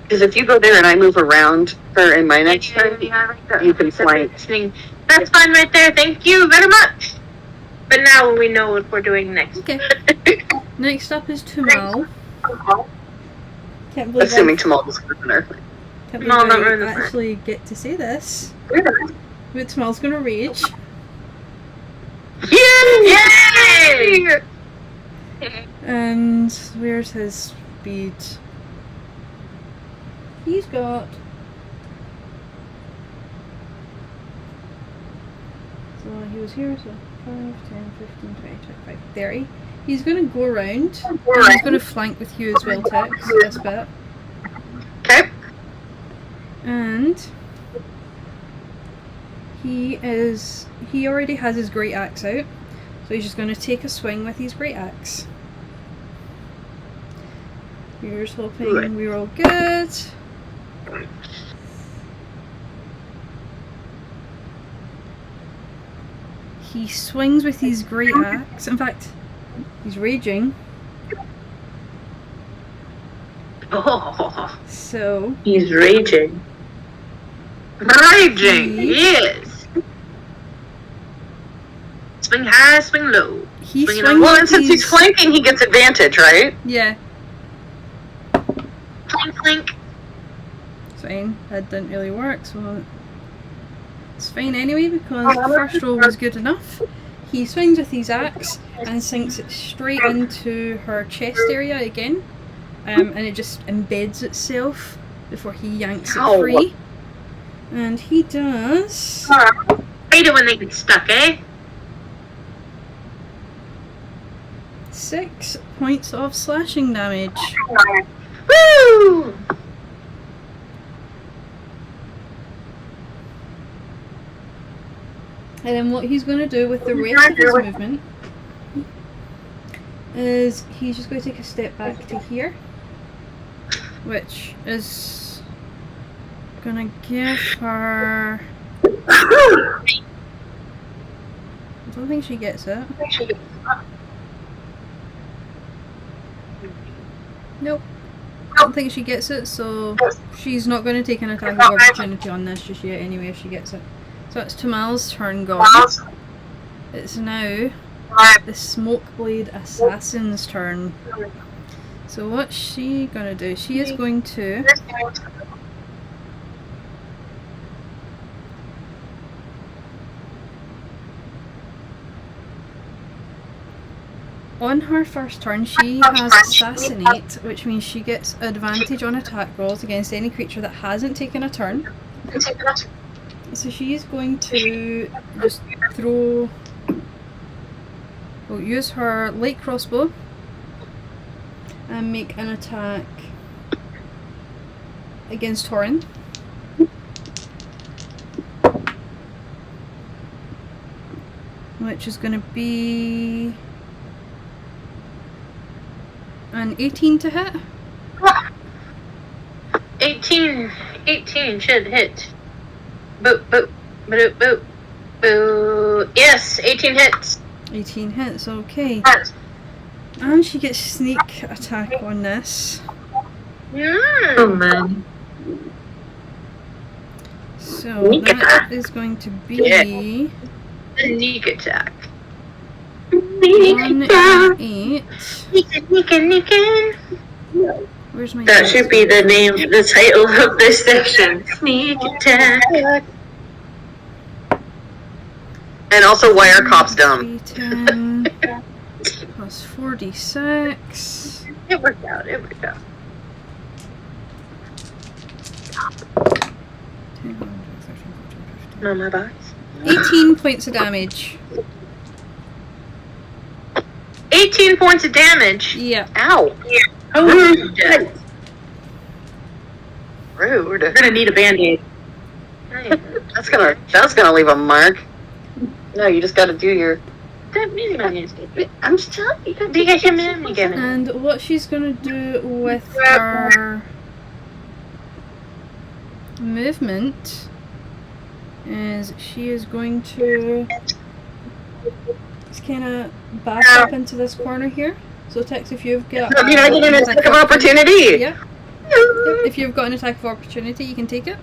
Because if you go there and I move around her in my next turn, I like that. you can flank. That's fine right there, thank you very much. But now we know what we're doing next. Okay. Next up is Tumal. Can't believe Assuming Tumal was governor. can't No, believe not I really. actually get to say this. But Tumal's gonna rage. Yay! And where's his speed? He's got. So he was here, so 5, 10, 15, 20, 25, 30. He's going to go around. And he's going to flank with you as well, Tex, this bit. Okay. And he already has his great axe out. So he's just going to take a swing with his great axe. Here's hoping we're all good. He swings with his great axe. In fact, he's raging. Oh, So He's raging. raging, yes. Swing high, swing low. he Swinging swings Well, and with since he's his flanking, he gets advantage, right? yeah. Clink, clink. Fine. That didn't really work, so it's fine anyway because the first roll was good enough. He swings with his axe and sinks it straight into her chest area again. and it just embeds itself before he yanks it Ow. free. And he does Hate it when they get stuck, eh? 6 points of slashing damage. Woo! And then what he's going to do with the rest of his movement is he's just going to take a step back to here, which is going to give her... I don't think she gets it. Nope. I don't think she gets it, so she's not going to take an attack of opportunity on this just yet anyway if she gets it. So it's Tumal's turn gone. It's now the Smokeblade Assassin's turn. So what's she gonna do? She is going to on her first turn she has Assassinate, which means she gets advantage on attack rolls against any creature that hasn't taken a turn. So she is going to just use her light crossbow and make an attack against Torin. Which is going to be an 18 to hit. 18 should hit. Boop, boop, boop, boop, boo. Yes, 18 hits. 18 hits, okay. And she gets sneak attack on this. Oh man. So Sneak that attack. is going to be Sneak attack. 1d8. Sneaking. Where's my That should be the name, the title of this section. Sneak attack. And also, why are cops dumb? 3d10 plus 4d6. It worked out. 10, 11, 12, 13, 14, 15. No, my box. 18 points of damage. 18 points of damage. Yeah. Ow. Rude. Rude. We're gonna need a band-aid. That's gonna leave a mark. No, you just gotta do your... I'm just telling you. Do you get your man again? And what she's gonna do with her movement is she is going to just kind of back up into this corner here. So Tex, if you've got I mean, I get an attack of opportunity. Yeah. If you've got an attack of opportunity, you can take it.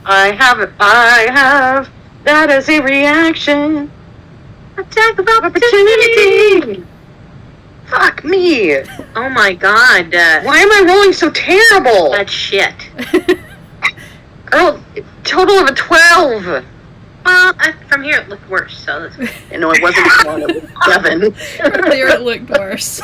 I have. That is a reaction. Attack of opportunity. Fuck me. Oh my god. Why am I rolling so terrible? That's shit. Oh, total of a 12. Well, from here it looked worse, so that's good. No, it wasn't 1, it was 7. Earlier it looked worse.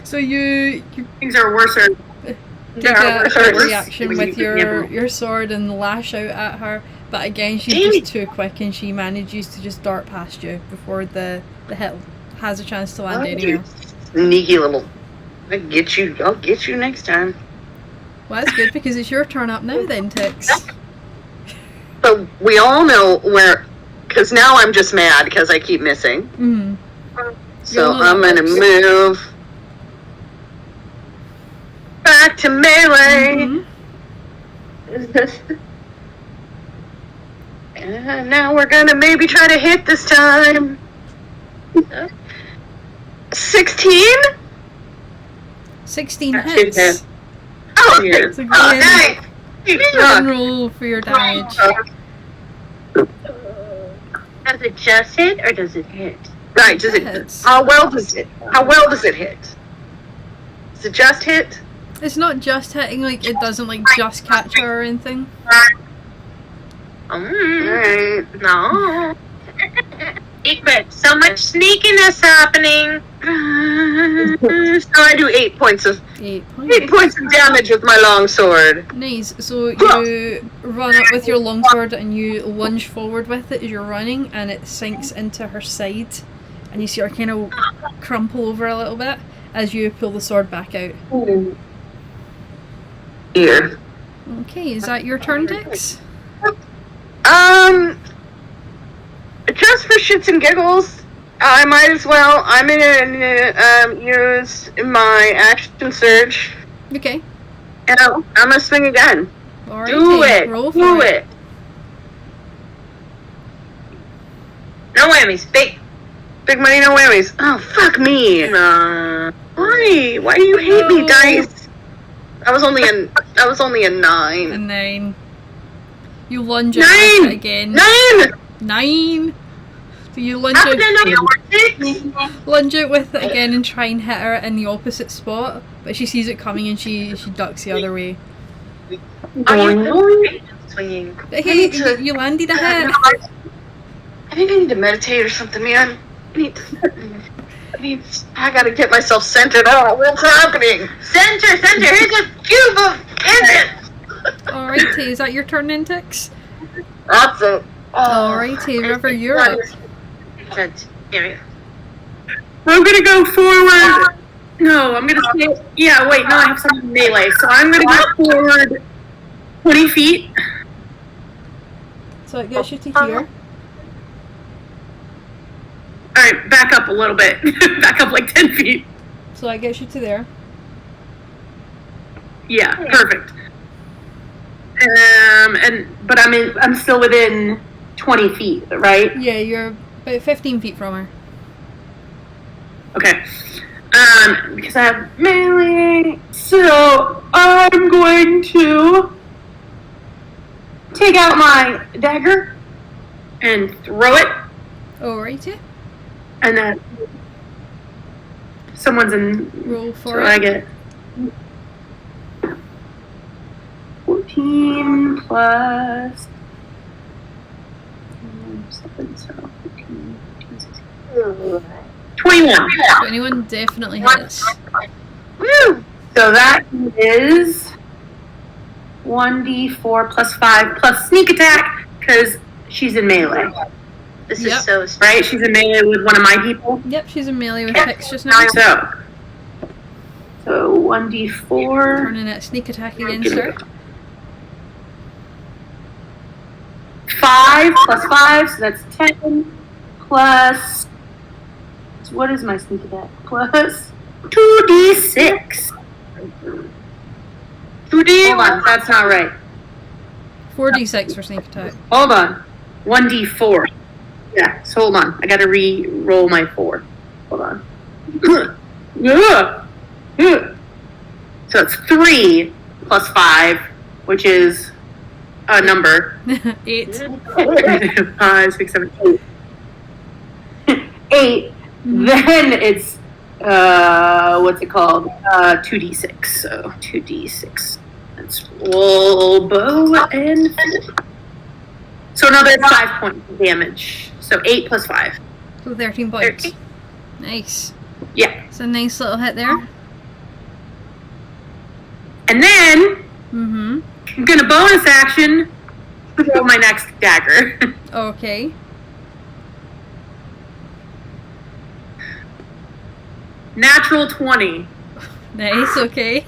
So you Things are worse. take a worse. reaction with your sword and lash out at her, but again she's just too quick and she manages to just dart past you before the hit has a chance to land anywhere. Sneaky little... I'll get you next time. Well, that's good because it's your turn up now then, Tix. But we all know where... Because now I'm just mad because I keep missing. Mm. So Yeah, I'm gonna move back to melee. Mhm. And now we're gonna maybe try to hit this time. 16? 16 That should hits. hit. Oh, Yeah. So go ahead okay. and roll for your damage. Does it just hit or does it hit? Right, does it? Hits. How well does it hit? Does it just hit? It's not just hitting, like it doesn't like just catch her or anything. Alright. No. Secret. So much sneakiness happening. So I do 8 points of 8 points. 8 points of damage with my longsword. Nice. So you run up with your longsword and you lunge forward with it as you're running, and it sinks into her side, and you see her kind of crumple over a little bit as you pull the sword back out. Here. Okay, is that your turn, Dix? Just for shits and giggles, I might as well. I'm gonna use my action surge. Okay. And I'm gonna swing again. Alright. Do it. Roll for Do it. No whammies. Big money, no whammies. Oh, fuck me. Why? Why do you hate me, dice? I was only a 9. A 9. You lunge 9! it again. 9! 9! So you lunge How it, did I know 6? lunge it with it again and try and hit her in the opposite spot, but she sees it coming and she ducks the other way. Are you swinging? Okay, you landed a hit. I think I need to meditate or something, man. I gotta get myself centered. I don't know what's happening. Center. Here's a cube of innocence. Alrighty, is that your turn then, Tix? That's it. Alrighty, River, you're up. Here. I'm gonna go forward. No, I'm gonna say. Yeah, wait, no, I have some melee. So I'm gonna go forward 20 feet. So it gets you to here. Alright, back up a little bit. Back up like 10 feet. So that gets you to there. Yeah, perfect. But I'm still within 20 feet, right? Yeah, you're about 15 feet from her. Okay. Because I have melee, so I'm going to take out my dagger and throw it, Alrighty. and then someone's in. Roll for So it. I get 14 plus 7, so 15, 16. 21. 21 definitely hits. Woo! So that is 1d4 plus 5 plus sneak attack because she's in melee, This Yep. is so right? She's in melee with one of my people. Yep, she's in melee with Tix just now. So 1d4. Turning that sneak attack against her. 5 plus 5, so that's 10 plus. What is my sneak attack? Plus 2d6. 2d. Hold on, that's not right. 4d6 for sneak attack. Hold on. 1d4. Yeah, so hold on. I gotta re-roll my 4. Hold on. So it's 3 plus 5, which is a number. 8. 5, 6, 7, 8. 8. Then it's, what's it called? 2d6. So 2d6. Let's roll bow and. So another 5 points of damage. So 8 plus 5. So 13 points. 13. Nice. Yeah. It's a nice little hit there. And then Mm-hmm. I'm gonna bonus action throw my next dagger. Okay. Natural 20. Nice, okay.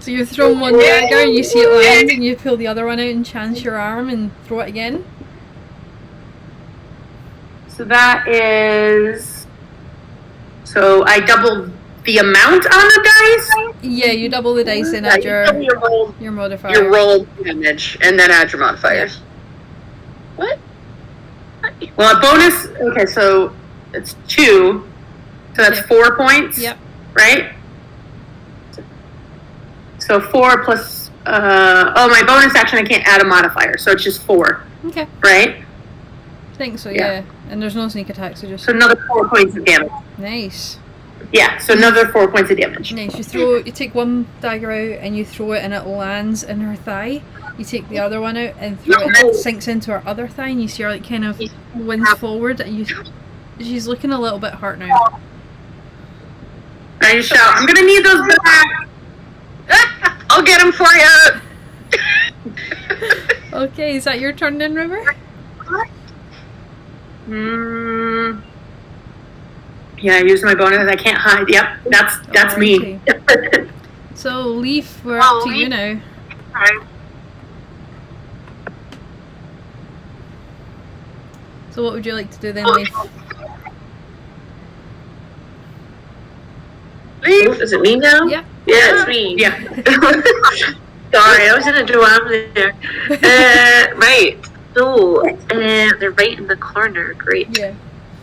So you've thrown one dagger and you see it land and you pull the other one out and chance your arm and throw it again. So that is. So I doubled the amount on the dice? Yeah, you double the dice and add your modifier. Your roll damage, and then add your modifiers. What? Well, a bonus. Okay, so it's 2. So that's Yep. 4 points. Yep. Right? So 4 plus. My bonus action, I can't add a modifier, so it's just 4. Okay. Right? I think so, Yeah. yeah. And there's no sneak attack, so just... So another 4 points of damage. Nice. Yeah, so another 4 points of damage. Nice. You take one dagger out and you throw it and it lands in her thigh. You take the other one out and throw it and it sinks into her other thigh and you see her like kind of winds forward and she's looking a little bit hurt now. I shout, I'm gonna need those back! I'll get them for you! Okay, is that your turn then, River? Yeah, I used my bonus. I can't hide. Yep, that's me. Okay. So, Leaf, we're up to you now. So what would you like to do then, Leaf? Oh, is it me now? Yeah. Yeah, it's me. Yeah. Sorry, I was in a duam there. Right. So, they're right in the corner. Great. Yeah.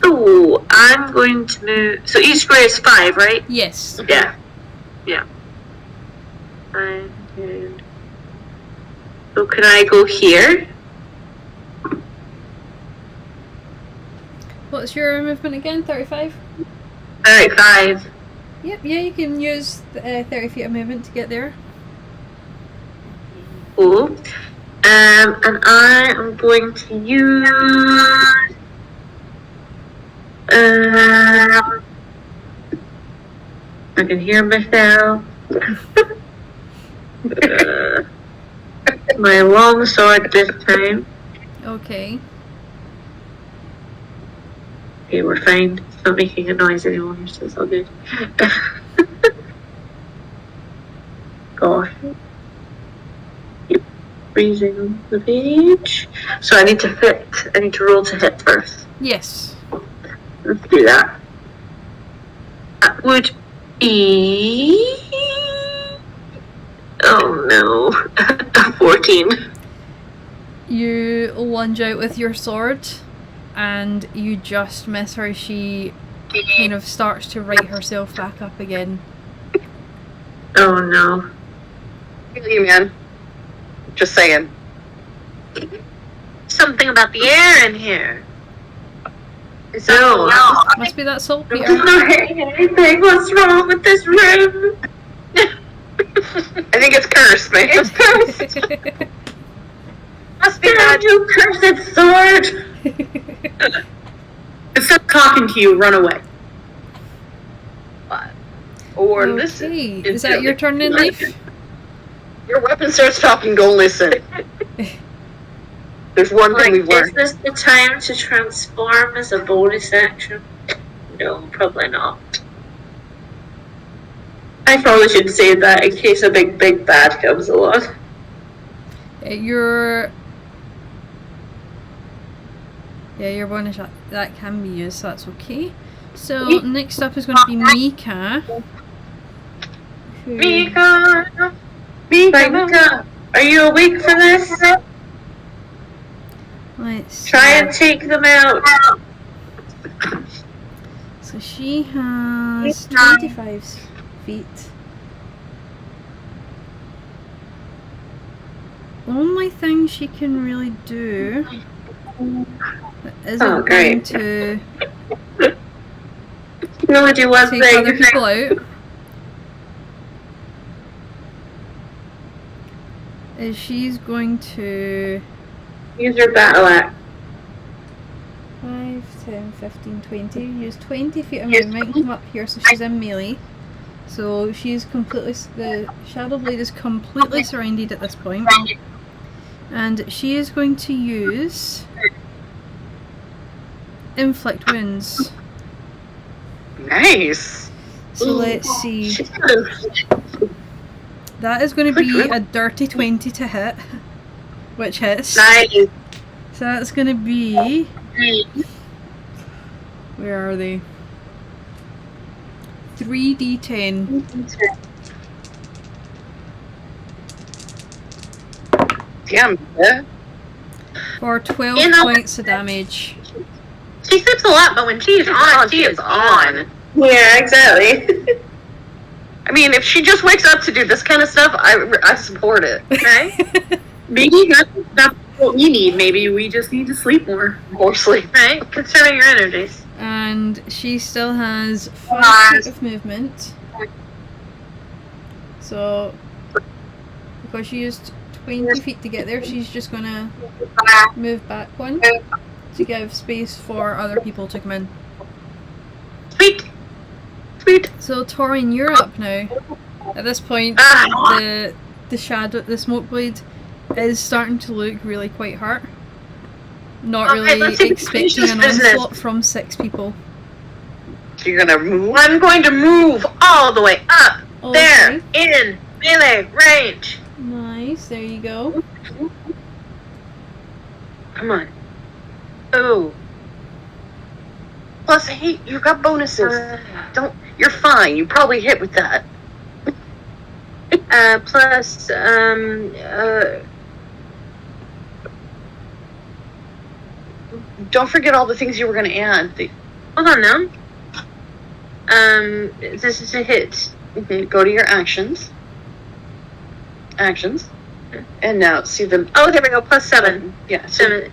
So, I'm going to move. So, each square is 5, right? Yes. Yeah. Yeah. And, so, can I go here? What's your movement again? 35? Alright, 5. Yep, yeah, you can use 30 feet of movement to get there. Cool. And I am going to use. I can hear myself. My long sword this time. Okay. Okay, we're fine. It's not making a noise anymore, so it's all good. Gosh. Keep freezing on the page. So I need to roll to hit first. Yes. Let's do that. That would be. Oh no. 14. You lunge out with your sword and you just miss her. She kind of starts to right herself back up again. Oh no. Feel you, man. Just saying. Something about the air in here. Is that No. the Must be that saltpeter. I'm not hitting anything. What's wrong with this room? I think it's cursed, man. It's cursed. must be Get that out, you cursed sword! Instead of talking to you, run away. Or listen. Okay, is that your turn then, Leaf? Your weapon starts talking, go listen. There's one thing we've Is learned. this the time to transform as a bonus action? No, probably not. I probably should say that in case a big bad comes along. Your bonus that can be used, so that's okay. So next up is going to be Mika. Mika. Mika, are you awake for this? Let's Try and take them out. So she has 25 feet. Only thing she can really do isn't going to You can only do one take thing. other people out. Is she's going to Use your battle axe. 5, 10, 15, 20. Use 20 feet of movement and come up here, so she's in melee. So she's completely. The Shadow Blade is completely surrounded at this point. And she is going to use Inflict Wounds. Nice. So let's see. That is going to be a dirty 20 to hit, which hits. Nice. So that's going to be. Where are they? 3d10. Damn. Yeah. For 12 points of damage. She sleeps a lot, but when she's on, she is on. Yeah, exactly. I mean, if she just wakes up to do this kind of stuff, I support it. Right? Maybe that's what we need. Maybe we just need to sleep more. More sleep. Right? Conserving your energies. And she still has 5 feet of movement. So, because she used 20 feet to get there, she's just gonna move back one to give space for other people to come in. Sweet. Sweet. So Torin, you're up now. At this point, the shadow, the smoke blade, is starting to look really quite hurt. Not Alright, really let's finish expecting this an business. onslaught from 6 people. So you're gonna move. I'm going to move all the way up there Okay. in melee range. Nice, there you go. Come on. Oh. Plus, hey, you got bonuses. You're fine. You probably hit with that. Plus, Don't forget all the things you were gonna add. hold on now. This is a hit. Go to your actions. And now see the. Oh, there we go. Plus 7. Yeah. So You're,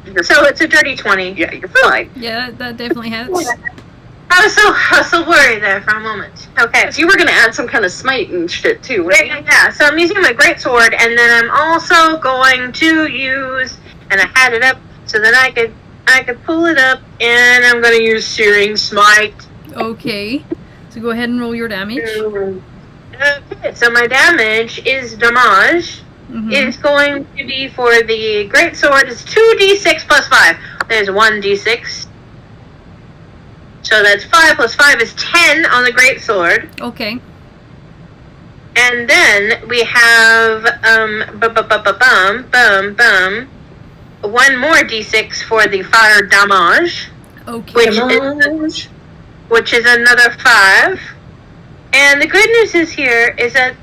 it's a dirty 20. yeah, you're fine. Yeah, that definitely hits. I was so worried there for a moment. Okay. So you were gonna add some kind of smite and shit too. weren't you? Yeah, so I'm using my greatsword, and then I'm also going to use, and I had it up so that I could pull it up, and I'm going to use Searing Smite. Okay, so go ahead and roll your damage. Okay, so my damage is damage. Is going to be for the greatsword is 2d6 plus 5. There's 1d6. So that's 5 plus 5 is 10 on the greatsword. Okay. And then we have one more d6 for the fire damage, Okay. which is another 5. And the good news is here is that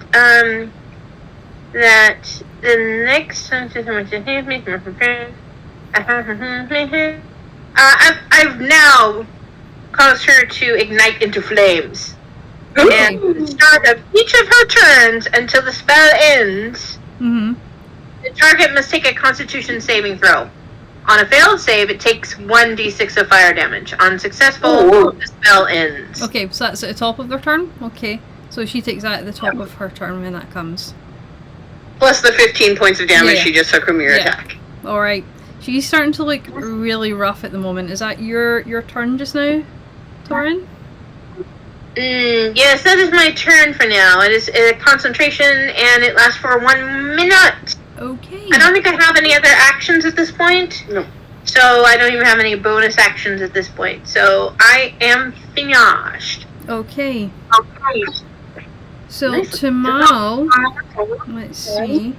that the next I've now caused her to ignite into flames. Okay. And at the start of each of her turns until the spell ends, Mm-hmm. the target must take a Constitution saving throw. On a failed save, it takes 1d6 of fire damage. On successful, the spell ends. Okay, so that's at the top of their turn? Okay. So she takes that at the top of her turn when that comes. Plus the 15 points of damage Yeah. she just took from your Yeah. attack. Alright. She's starting to look really rough at the moment. Is that your turn just now, Torin? Yes, that is my turn for now. It is a concentration, and it lasts for 1 minute. Okay. I don't think I have any other actions at this point. No. So I don't even have any bonus actions at this point. So I am finished. Okay. Okay. So Nice. Tumal, let's see.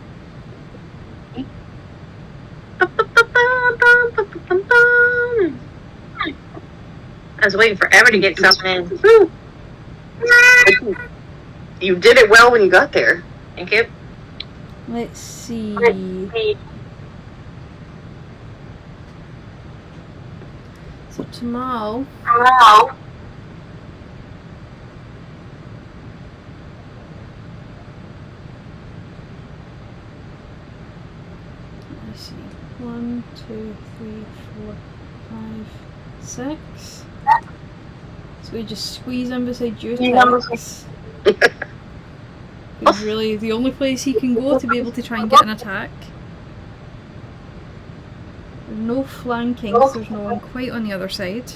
I was waiting forever to get something in. You did it well when you got there. Thank you. Let's see. So Tumal, let's see. 1, 2, 3, 4, 5, 6. So we just squeeze in beside your attacks. It's really the only place he can go to be able to try and get an attack. There's no flanking, so there's no one quite on the other side.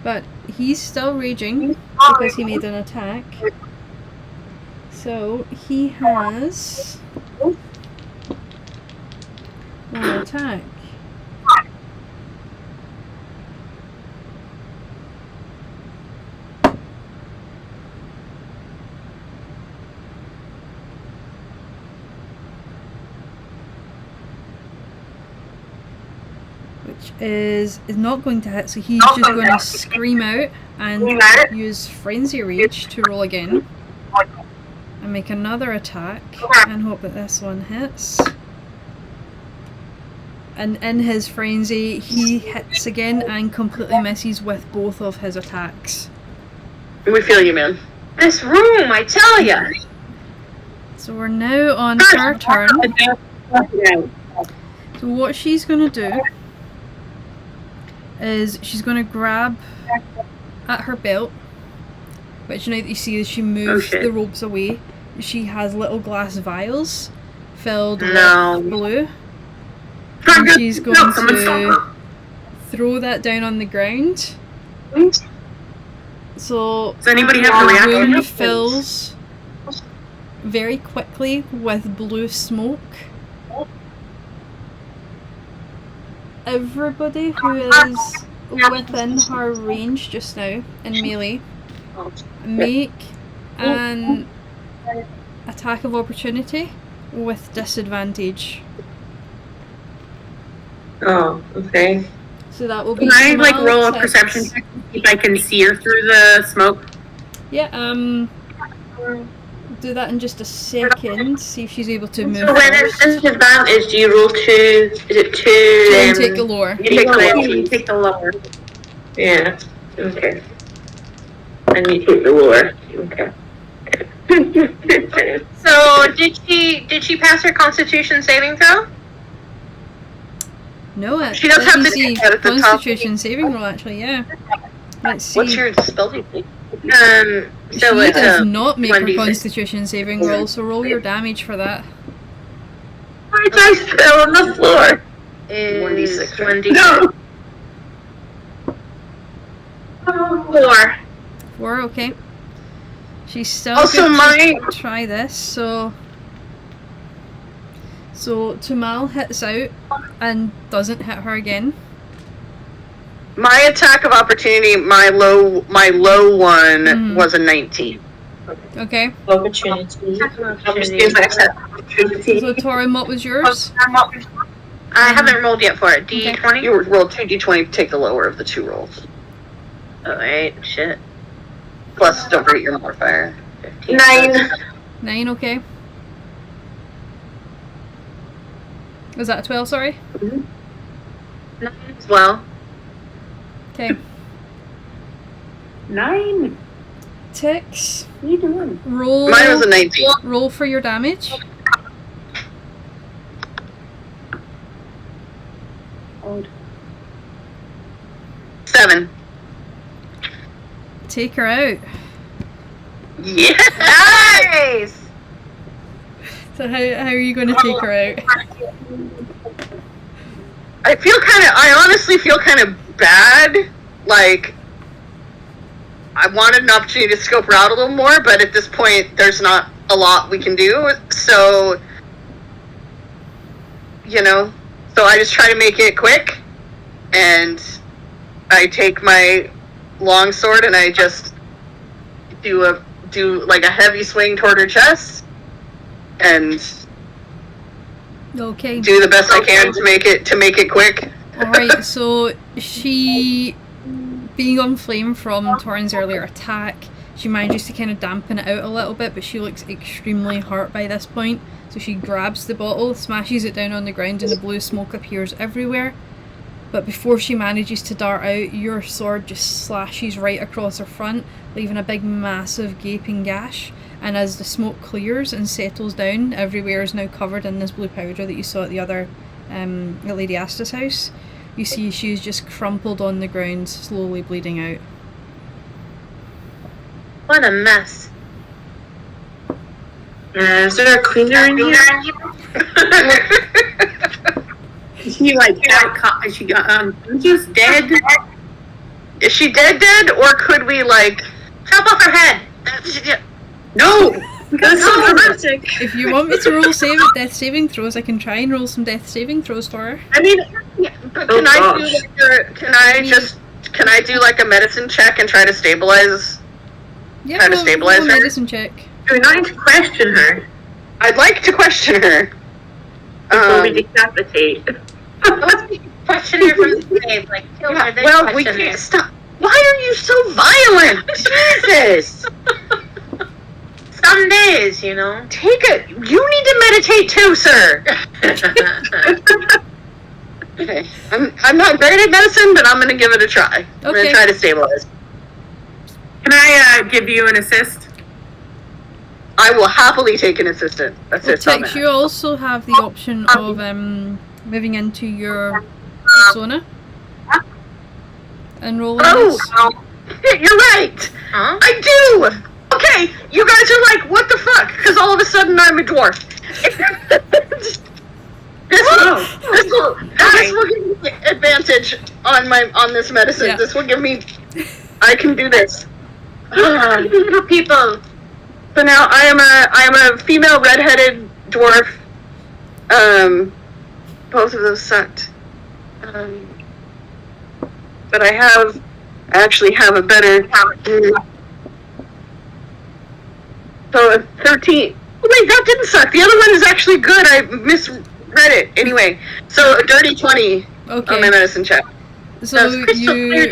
But he's still raging because he made an attack. So he has one attack. Which is not going to hit, so he's just going to scream out and use Frenzy Rage to roll again. And make another attack and hope that this one hits. And in his frenzy, he hits again and completely misses with both of his attacks. We feel you, man. This room, I tell ya. So we're now on her turn. So what she's going to do is she's going to grab at her belt, which now that you see as she moves the ropes away, she has little glass vials filled with blue. And she's going to throw that down on the ground. So Does anybody have a the reaction? room fills very quickly with blue smoke. Everybody who is within her range just now in melee, make an attack of opportunity with disadvantage. Oh, okay. So that will be. Can I like Tumal, roll a Tix. perception check to see if I can see her through the smoke? Yeah. Do that in just a second. See if she's able to move. So when it's first. disadvantage, do you roll 2? Is it 2? Don't take the lower. You take the lower. You take the lower. Yeah. Okay. And you take the lower. Okay. So did she pass her Constitution saving throw? No, it's She does have to easy take that at the top. Constitution saving roll. Actually, yeah. Let's see. What's your spell DC? She So it's does not make her 1d6. Constitution saving roll, so roll your damage for that. My dice fell on the floor. is 1d6, right? 1d6. No. 4. 4, okay. She's still Also, good my to try this, so Tumal hits out and doesn't hit her again. my attack of opportunity, my low one Mhm. was a 19. Okay. Opportunity. So Torin, what was yours? I haven't rolled yet for it. D20? You roll 2d20, take the lower of the two rolls. Alright, shit. Plus, don't forget your modifier. 15. 9. 9, okay. Was that a 12, sorry? 9 as well. Okay. 9. Tix, What are you doing? roll, Mine was a 19. roll for your damage. Oh, 7. Take her out. Yeah! Nice! So how are you going to take her out? I honestly feel kind of bad. Like, I wanted an opportunity to scope her out a little more, but at this point, there's not a lot we can do. So, so I just try to make it quick, and I take my long sword and I just do like a heavy swing toward her chest, and Okay. do the best I can to make it quick. Alright, so she, being on flame from Torin's earlier attack, she manages to kind of dampen it out a little bit, but she looks extremely hurt by this point. So she grabs the bottle, smashes it down on the ground, and the blue smoke appears everywhere. But before she manages to dart out, your sword just slashes right across her front, leaving a big massive gaping gash. And as the smoke clears and settles down, everywhere is now covered in this blue powder that you saw at the other at Lady Asta's house. You see she's just crumpled on the ground, slowly bleeding out. What a mess. Is there a cleaner in here? is she like is she just dead? Is she dead, or could we Chop off her head! No! That's so dramatic. If you want me to roll death saving throws, I can try and roll some death saving throws for her. I mean, but Oh, can I gosh. can I do like a medicine check and try to stabilize? Yeah, Try to roll stabilize a her? medicine check. Do we not need to question her I'd like to question her. before we decapitate? Question her from the grave, kill her, then Well, we question can't her. stop. Why are you so violent? Jesus! Some days, Take it. You need to meditate too, sir. Okay. I'm not great at medicine, but I'm gonna give it a try. I'm Okay. gonna try to stabilize. Can I give you an assist? I will happily take an assist on Tix, that. you also have the option of moving into your persona and rolling this. You're right. Huh? I do. Okay, you guys are like, what the fuck? Because all of a sudden I'm a dwarf. This will give me advantage on this medicine. Yeah. This will give me. I can do this. Little people. So now I am a female redheaded dwarf. Both of those sucked. But I actually have a better. So a 13. Oh, wait, that didn't suck. The other one is actually good. I misread it. Anyway, so a dirty 20 on my medicine check. So you,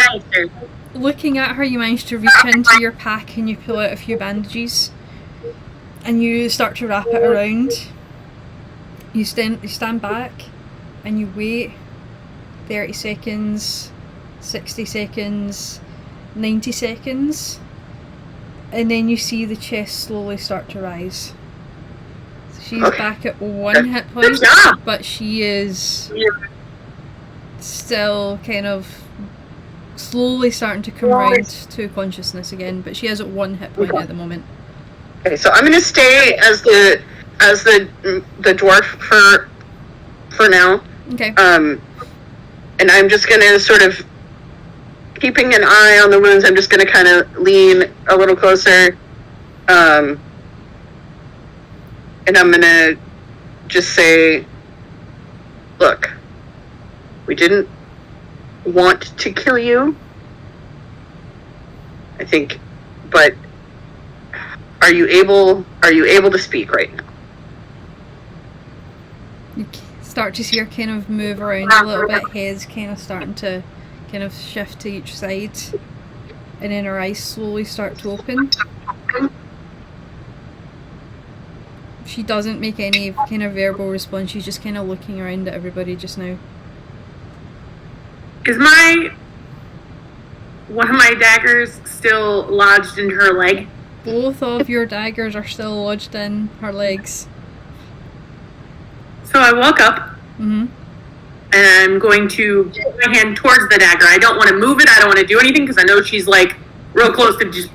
looking at her, you manage to reach into your pack and you pull out a few bandages, and you start to wrap it around. You stand back, and you wait. 30 seconds, 60 seconds, 90 seconds, and then you see the chest slowly start to rise. So she's back at 1 hit point, but she is still kind of slowly starting to come around to consciousness again, but she is at 1 hit point at the moment. Okay, so I'm gonna stay as the dwarf for now. Okay. And I'm just gonna sort of, keeping an eye on the wounds, I'm just gonna kind of lean a little closer, and I'm gonna just say, look, we didn't want to kill you, I think, but are you able to speak right now? You start to see her kind of move around a little bit, heads kind of starting to kind of shift to each side, and then her eyes slowly start to open. She doesn't make any kind of verbal response, she's just kind of looking around at everybody just now. Is one of my daggers still lodged in her leg? Both of your daggers are still lodged in her legs. So I walk up, and I'm going to put my hand towards the dagger. I don't want to move it, I don't want to do anything, because I know she's like real close to just...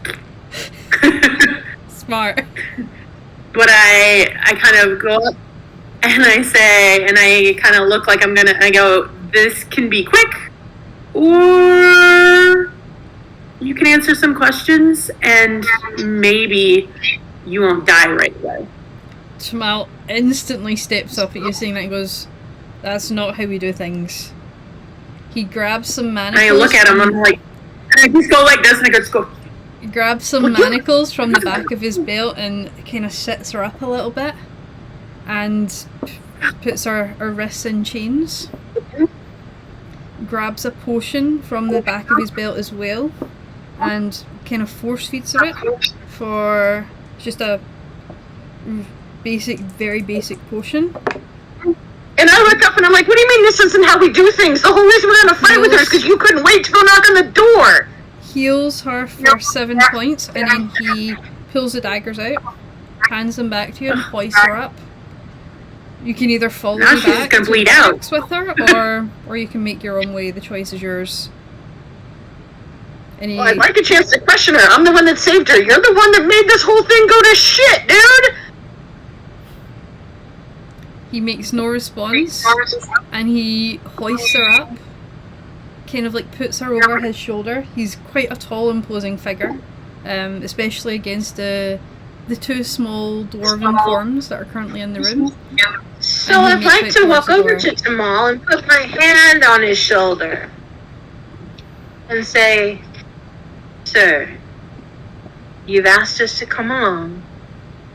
Smart. But I kind of go up, and I say, and I kind of look like I go, this can be quick, or you can answer some questions, and maybe you won't die right away. Tumal instantly steps up at you saying that and goes, that's not how we do things. He grabs some manacles. And I look at him, I'm like, and I just go like this, and I just go... He grabs some manacles from the back of his belt and kind of sits her up a little bit and puts her wrists in chains. Grabs a potion from the back of his belt as well and kind of force feeds her it for just a very basic potion. And I look up and I'm like, what do you mean this isn't how we do things? The whole reason we're gonna fight with her is because you couldn't wait to go knock on the door. Heals her for 7 points, and then he pulls the daggers out, hands them back to you, and hoists her up. You can either follow Now me she's back gonna to bleed the out. barracks with her, or you can make your own way. The choice is yours. And he, Well, I'd like a chance to question her. I'm the one that saved her. You're the one that made this whole thing go to shit, dude! he makes no response, and he hoists her up, kind of like puts her over his shoulder. He's quite a tall, imposing figure, especially against the 2 small dwarven forms that are currently in the room. So And he I'd makes like to way walk towards the over door. to Tumal and put my hand on his shoulder and say, sir, you've asked us to come along.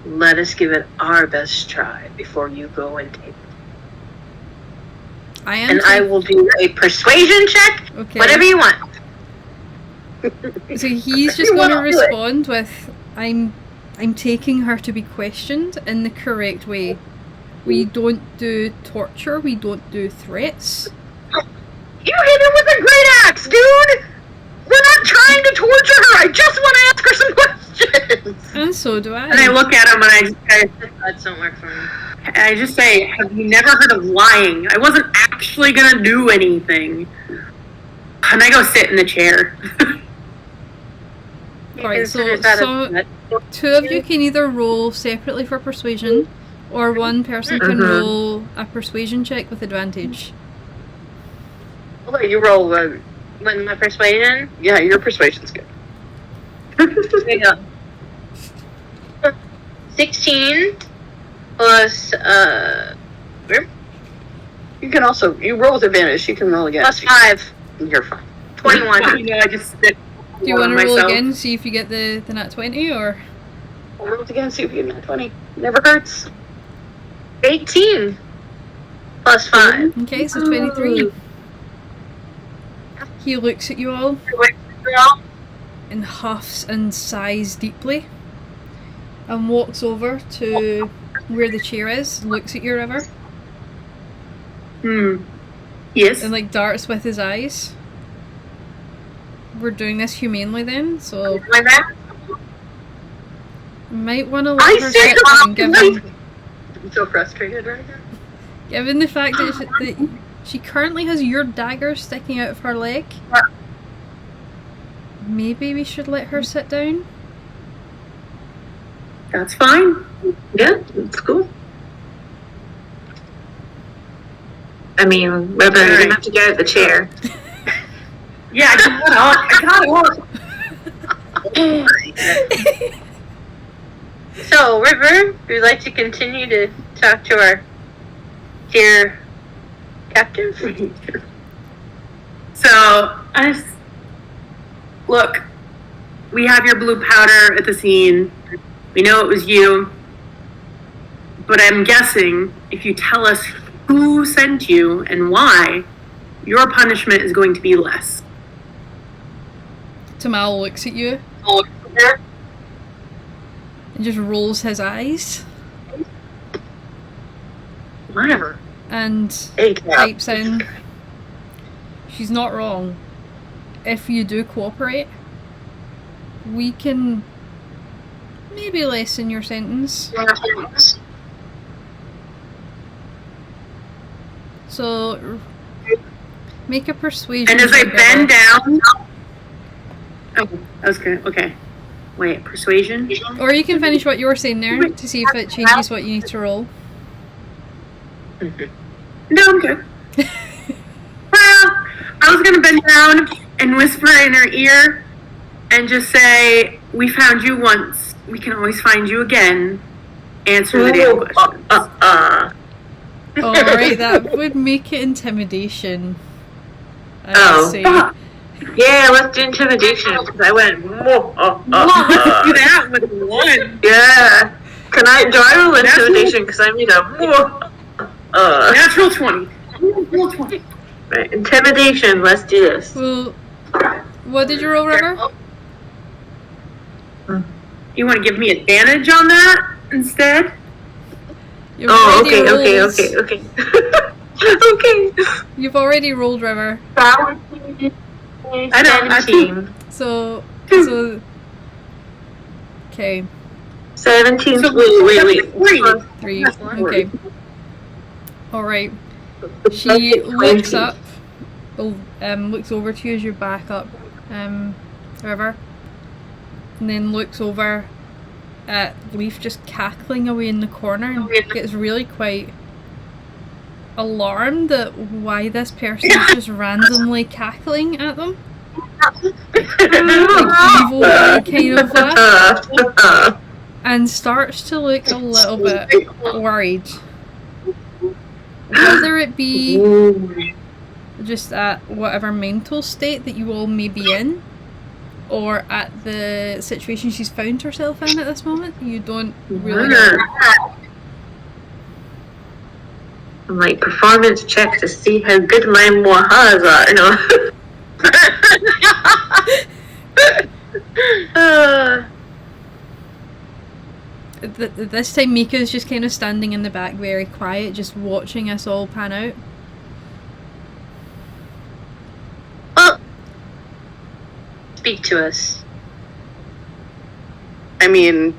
Let us give it our best try before you go and take it. I will do a persuasion check, Okay. whatever you want. So he's just going to respond with, I'm taking her to be questioned in the correct way. We don't do torture, we don't do threats. You hit her with a great axe, dude! We're not trying to torture her! I just want to ask her some questions! And so do I. And I look at him, and That don't work for me. I just say, have you never heard of lying? I wasn't actually gonna do anything. And I go sit in the chair. Alright, so Considers that a- 2 of you can either roll separately for persuasion, or 1 person can roll a persuasion check with advantage. I'll let you roll With my persuasion? yeah, your persuasion's good. There you go. 16 plus you roll with advantage. You can roll again. plus 5. You're fine. 21. You know, I just spit Do you want to roll myself. again, see if you get the nat 20, or? Roll it again, see if you get a 20. Never hurts. 18 plus 5. Okay, so 23. He looks at you all and huffs and sighs deeply and walks over to where the chair is, looks at you, River, Yes. and like darts with his eyes. We're doing this humanely then, so might want to let her sit down, given I'm so frustrated right now. given the fact that she currently has your dagger sticking out of her leg. Maybe we should let her sit down. That's fine. Yeah, it's cool. I mean, River, you're gonna have to get out of the chair. Yeah, I got it. So, River, would you like to continue to talk to our dear captive? So, I just... Look, we have your blue powder at the scene. We know it was you. But I'm guessing if you tell us who sent you and why, your punishment is going to be less. Tumal looks at you and just rolls his eyes Whatever. and Hey, pipes in. She's not wrong. If you do cooperate, we can maybe lessen your sentence. So make a persuasion. And as I check, bend River. down... Oh, I was gonna... Okay. Wait, persuasion? Or you can finish what you were saying there to see if it changes what you need to roll. No, I'm good. Well, I was gonna bend down and whisper in her ear and just say, "We found you once. We can always find you again. Answer the damn questions." Alright, that would make it intimidation. I Oh. would say. Yeah, let's do intimidation, because I went, Let's do that with one. yeah. Do I roll intimidation, because I made a Natural 20. Natural 20. Right, intimidation, let's do this. Well, what did you roll, River? You want to give me advantage on that instead? You've Oh, already okay. rolled- Okay. You've already rolled, River. I know, 17. So, okay, 17. So Wait. 3. Okay. Alright. She looks up, looks over to you as you back up, River, and then looks over at Leaf just cackling away in the corner and gets really quite alarmed at why this person is just randomly cackling at them. Like evil eye kind of laugh. And starts to look a little bit worried. Whether it be just at whatever mental state that you all may be in, or at the situation she's found herself in at this moment, you don't really know. I'm like, performance check to see how good my mohas are. No. This time Mika's just kind of standing in the back very quiet, just watching us all pan out. Speak to us. I mean,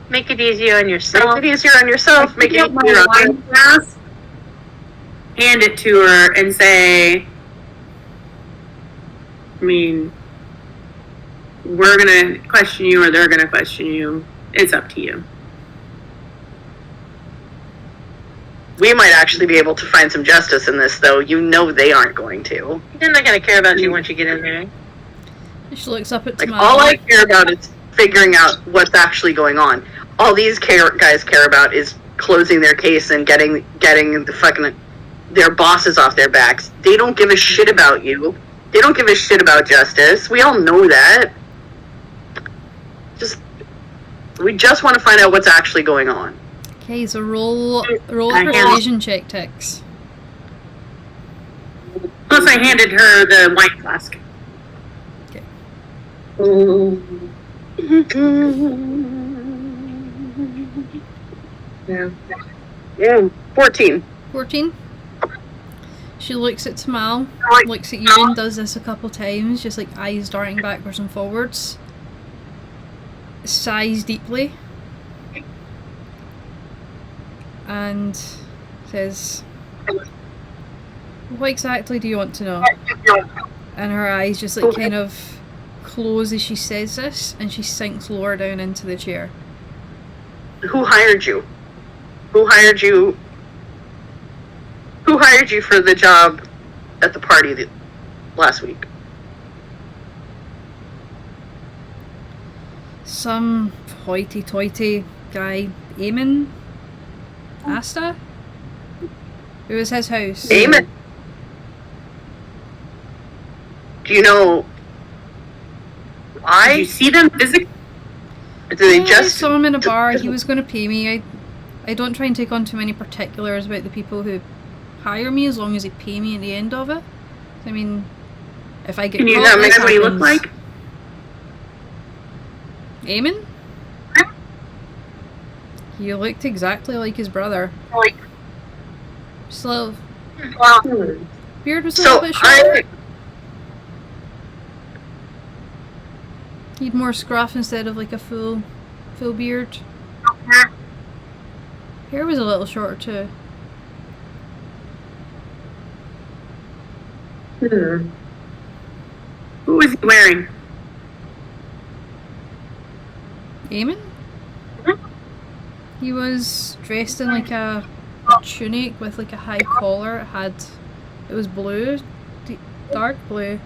Make it easier on yourself. make it easier on yourself. Make it Take my easier on wine glass, hand it to her, and say, I mean, we're gonna question you or they're gonna question you. It's up to you. We might actually be able to find some justice in this, though. You know they aren't going to. They're not going to care about you once you get in there. She looks up at Like, Tumal. all I care about is figuring out what's actually going on. All these guys care about is closing their case and getting the fucking their bosses off their backs. They don't give a shit about you. They don't give a shit about justice. We all know that. We just want to find out what's actually going on. Okay, so roll a persuasion check, Tix. Plus, I handed her the wine flask. Okay. Yeah, 14. 14. She looks at Tumal, looks at you, and does this a couple times, just like eyes darting backwards and forwards. Sighs deeply. And says, "What exactly do you want to know?" And her eyes just like kind of close as she says this, and she sinks lower down into the chair. Who hired you? Who hired you? Who hired you for the job at the party last week? Some hoity-toity guy, Eamon Asta? It was his house. Eamon? Do you know why? Did you see them physically? Did they Yeah, I just saw him in a bar. He was going to pay me. I don't try and take on too many particulars about the people who hire me, as long as they pay me at the end of it. I mean, if I get Can you caught, tell me this what he looked happens. like? Eamon? He looked exactly like his brother. Just a little... Beard was a little bit shorter. He'd more scruff instead of like a full beard. Hair was a little shorter too. Who was he wearing? Eamon? He was dressed in like a tunic with like a high collar. It was blue, dark blue,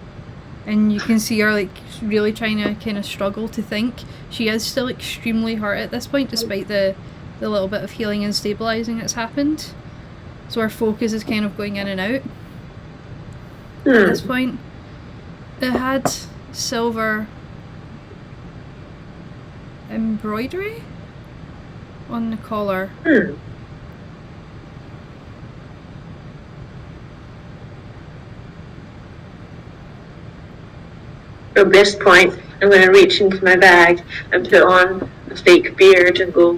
and you can see her like really trying to kind of struggle to think. She is still extremely hurt at this point, despite the little bit of healing and stabilizing that's happened. So her focus is kind of going in and out at this point. It had silver embroidery on the collar. From this point, I'm going to reach into my bag and put on a fake beard and go,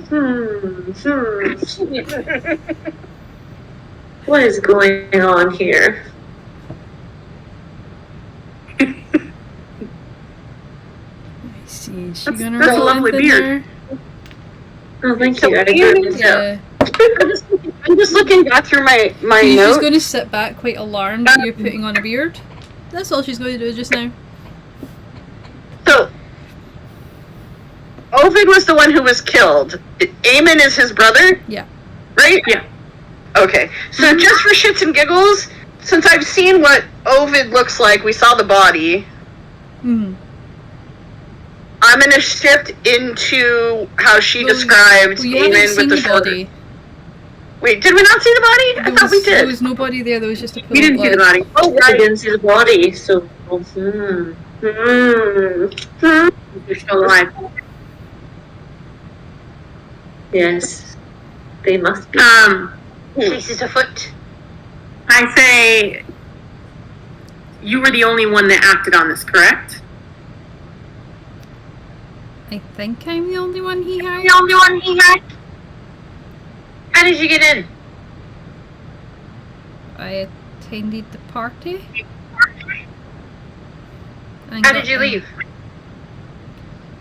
what is going on here? I see. Is she gonna that's a roll lovely anything beard. there? Oh, thank So you. I Amy- didn't Yeah. I'm just looking back through my She's just notes. going to sit back quite alarmed at you putting on a beard. That's all she's going to do just now. So, Ovid was the one who was killed. Eamon is his brother? Yeah. Right? Yeah. Okay. So just for shits and giggles, since I've seen what Ovid looks like, we saw the body, Mm-hmm. I'm going to shift into how she Well, described you haven't Eamon seen with the the short... body. Wait, did we not see the body? I thought we There did. was nobody there. There was just a pool We didn't of see the blood. body. Oh, I right. didn't see the body, so. You're still alive. Yes, they must be. Traces afoot. I say you were the only one that acted on this, correct? I think I'm the only one he hired. The only one he had. How did you get in? I attended the party. And How got did you in. leave?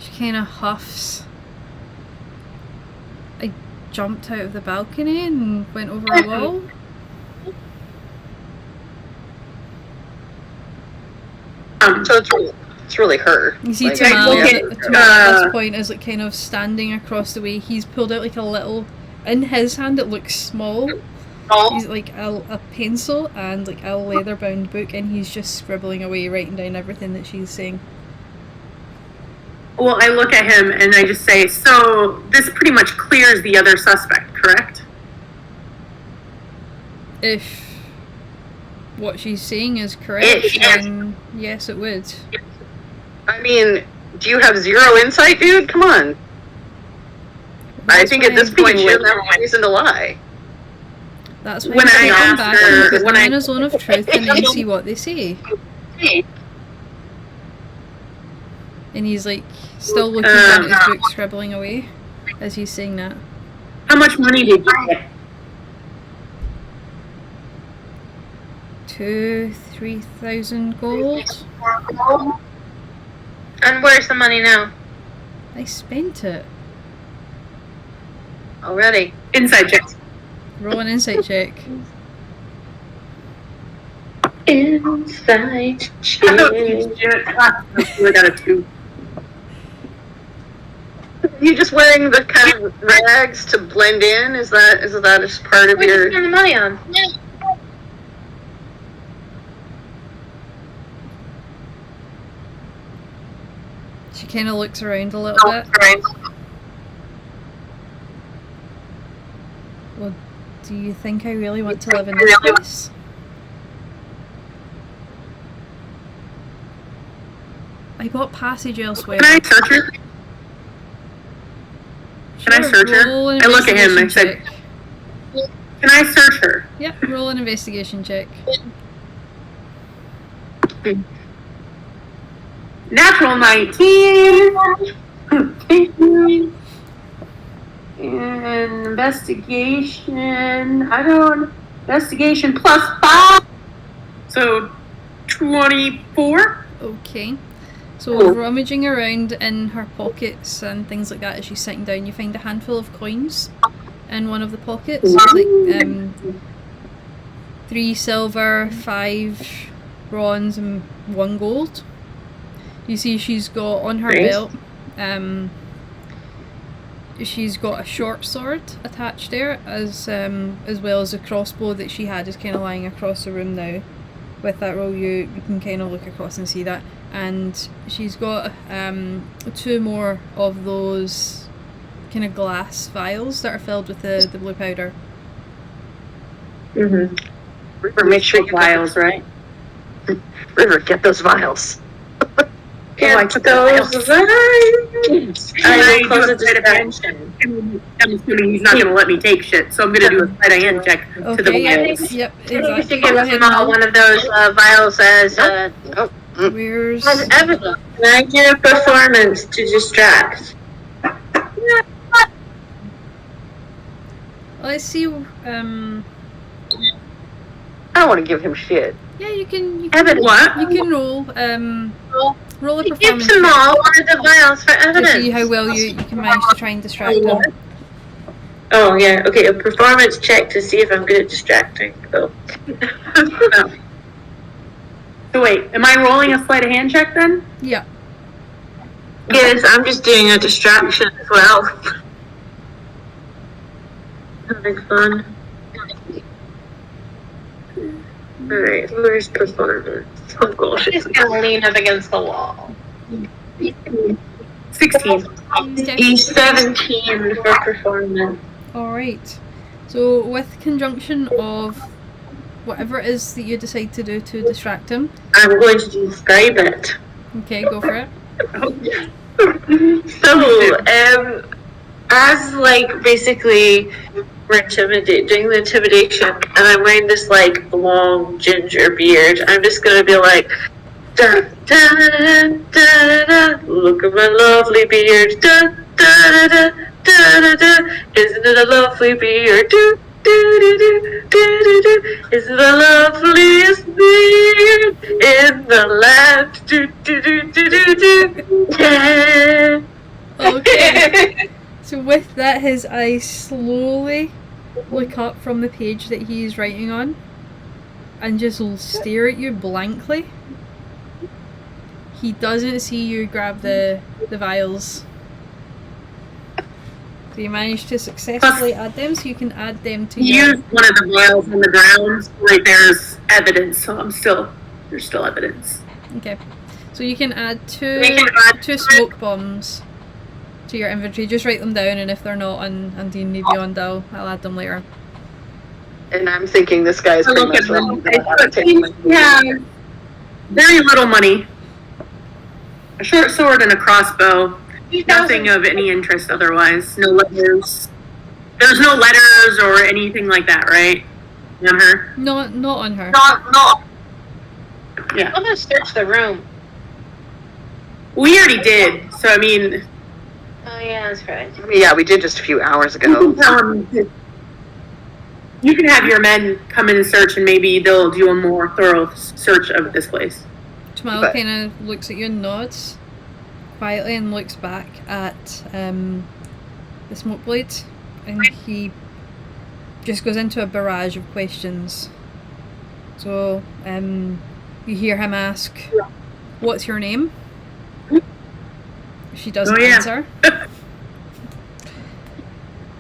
She kind of huffs. I jumped out of the balcony and went over a wall. So it's really her. You see Like, Tumal yeah. at this point is like kind of standing across the way. He's pulled out like a little, in his hand it looks small. He's like a pencil and like a leather bound book, and he's just scribbling away, writing down everything that she's saying. Well, I look at him and I just say, so this pretty much clears the other suspect, correct? If what she's saying is correct, then yes, it would. I mean, do you have 0 insight, dude? Come on. I think at this point she doesn't have a reason to lie. That's why When I you come asked back her- and put when them I- in a zone of truth and then see what they say. And he's like still looking down at his book, scribbling away as he's saying that. How much money did you get? 2,000-3,000 gold. And where's the money now? I spent it. Already. Inside check. Roll an insight check. Inside check. I got a 2. You just wearing the kind of rags to blend in? Is that just part of Where'd you your... spend the money on? She kind of looks around a little bit. Well, do you think I really want to live in this place? I got passage elsewhere. Can I search her? Can I search her? Roll an I look at him and I investigation said, check. can I search her? Yep, roll an investigation check. Natural 19. Thank you. And investigation. Investigation plus 5. So 24. Okay. So rummaging around in her pockets and things like that as she's sitting down, you find a handful of coins in one of the pockets. It's like 3 silver, 5 bronze, and 1 gold. You see she's got on her belt, she's got a short sword attached there, as well as a crossbow that she had is kind of lying across the room now. With that roll, you can kind of look across and see that. And she's got 2 more of those kind of glass vials that are filled with the blue powder. River, make sure you Vials, right? River, get those vials. Get those vials. I will close the distraction. I'm assuming he's not going to let me take shit, so I'm going to do a sleight of hand check to the Okay, vials. yep, I think we exactly. should give Go us ahead, all Mel. one of those vials as Where's... as evidence. Can I get a performance to distract? Let's see, I don't want to give him shit. yeah, you can Evidence. What? you can roll roll a Give performance them check all one of the vials for to evidence. see how well you can manage to try and distract them. Oh yeah, okay, a performance check to see if I'm good at distracting. Oh. So wait, am I rolling a sleight of hand check then? Yeah. Yes, I'm just doing a distraction as well. Having fun. Alright, where's performance? Oh gosh. He's gonna lean up against the wall. 16. Okay. He's 17 for performance. Alright. So with conjunction of whatever it is that you decide to do to distract him, I'm going to describe it. okay, go for it. So, as like basically we're doing the intimidation, and I'm wearing this like long ginger beard, I'm just gonna be like, da da da da da, look at my lovely beard, da da da da da da, isn't it a lovely beard? Do do do do do do, isn't it the loveliest beard in the land? Do do do do do do. Yeah. Okay. So with that, his eyes slowly look up from the page that he's writing on and just stare at you blankly. He doesn't see you grab the vials. So you managed to successfully add them, so you can add them to your... Use one of the vials on the ground. Right there's evidence, so there's still evidence. Okay. So you can add two smoke bombs to your inventory. Just write them down, and if they're not on D&D Beyond, I'll add them later. And I'm thinking this guy's pretty much ready. Yeah. Very little money. A short sword and a crossbow. Nothing of any interest otherwise. No letters. There's no letters or anything like that, right? On her? Not on her. Not. Yeah. I'm gonna search the room. We already did. So, I mean... Oh, yeah, that's right. Yeah, we did just a few hours ago. You can have your men come in and search, and maybe they'll do a more thorough search of this place. Tumal kind of looks at you and nods quietly and looks back at the smoke blade, and he just goes into a barrage of questions. So you hear him ask, "What's your name?" She doesn't answer.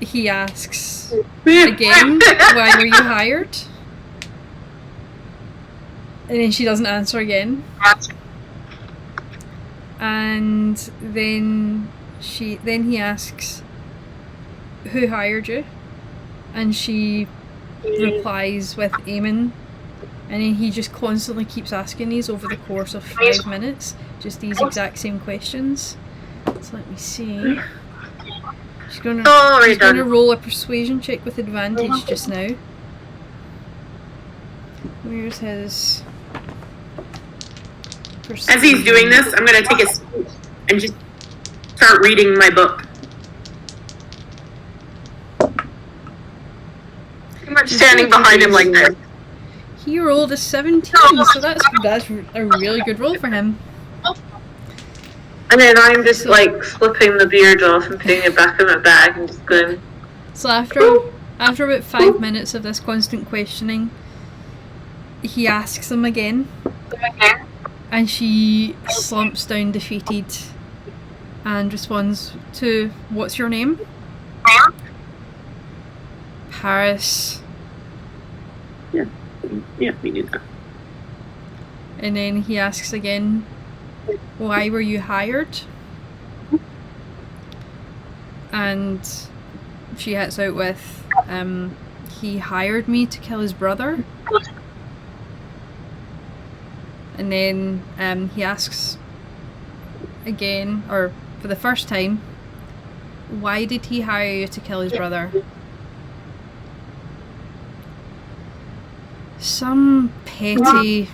He asks again, "Why were you hired?" And then she doesn't answer again. And then he asks, "Who hired you?" And she replies with Eamon. And then he just constantly keeps asking these over the course of 5 minutes, just these exact same questions. So let me see. She's gonna roll a persuasion check with advantage just now. Where's his persuasion? As he's doing this, I'm gonna take a seat and just start reading my book. Pretty much standing behind him like this. He rolled a 17, so that's a really good roll for him. And then I'm just like flipping the beard off and putting it back in my bag and just going. So after about 5 minutes of this constant questioning, he asks him again, and she slumps down defeated and responds to, "What's your name?" Paris. Yeah, we knew that. And then he asks again, "Why were you hired?" And she hits out with, "He hired me to kill his brother." And then he asks again, or for the first time, "Why did he hire you to kill his brother?" Some petty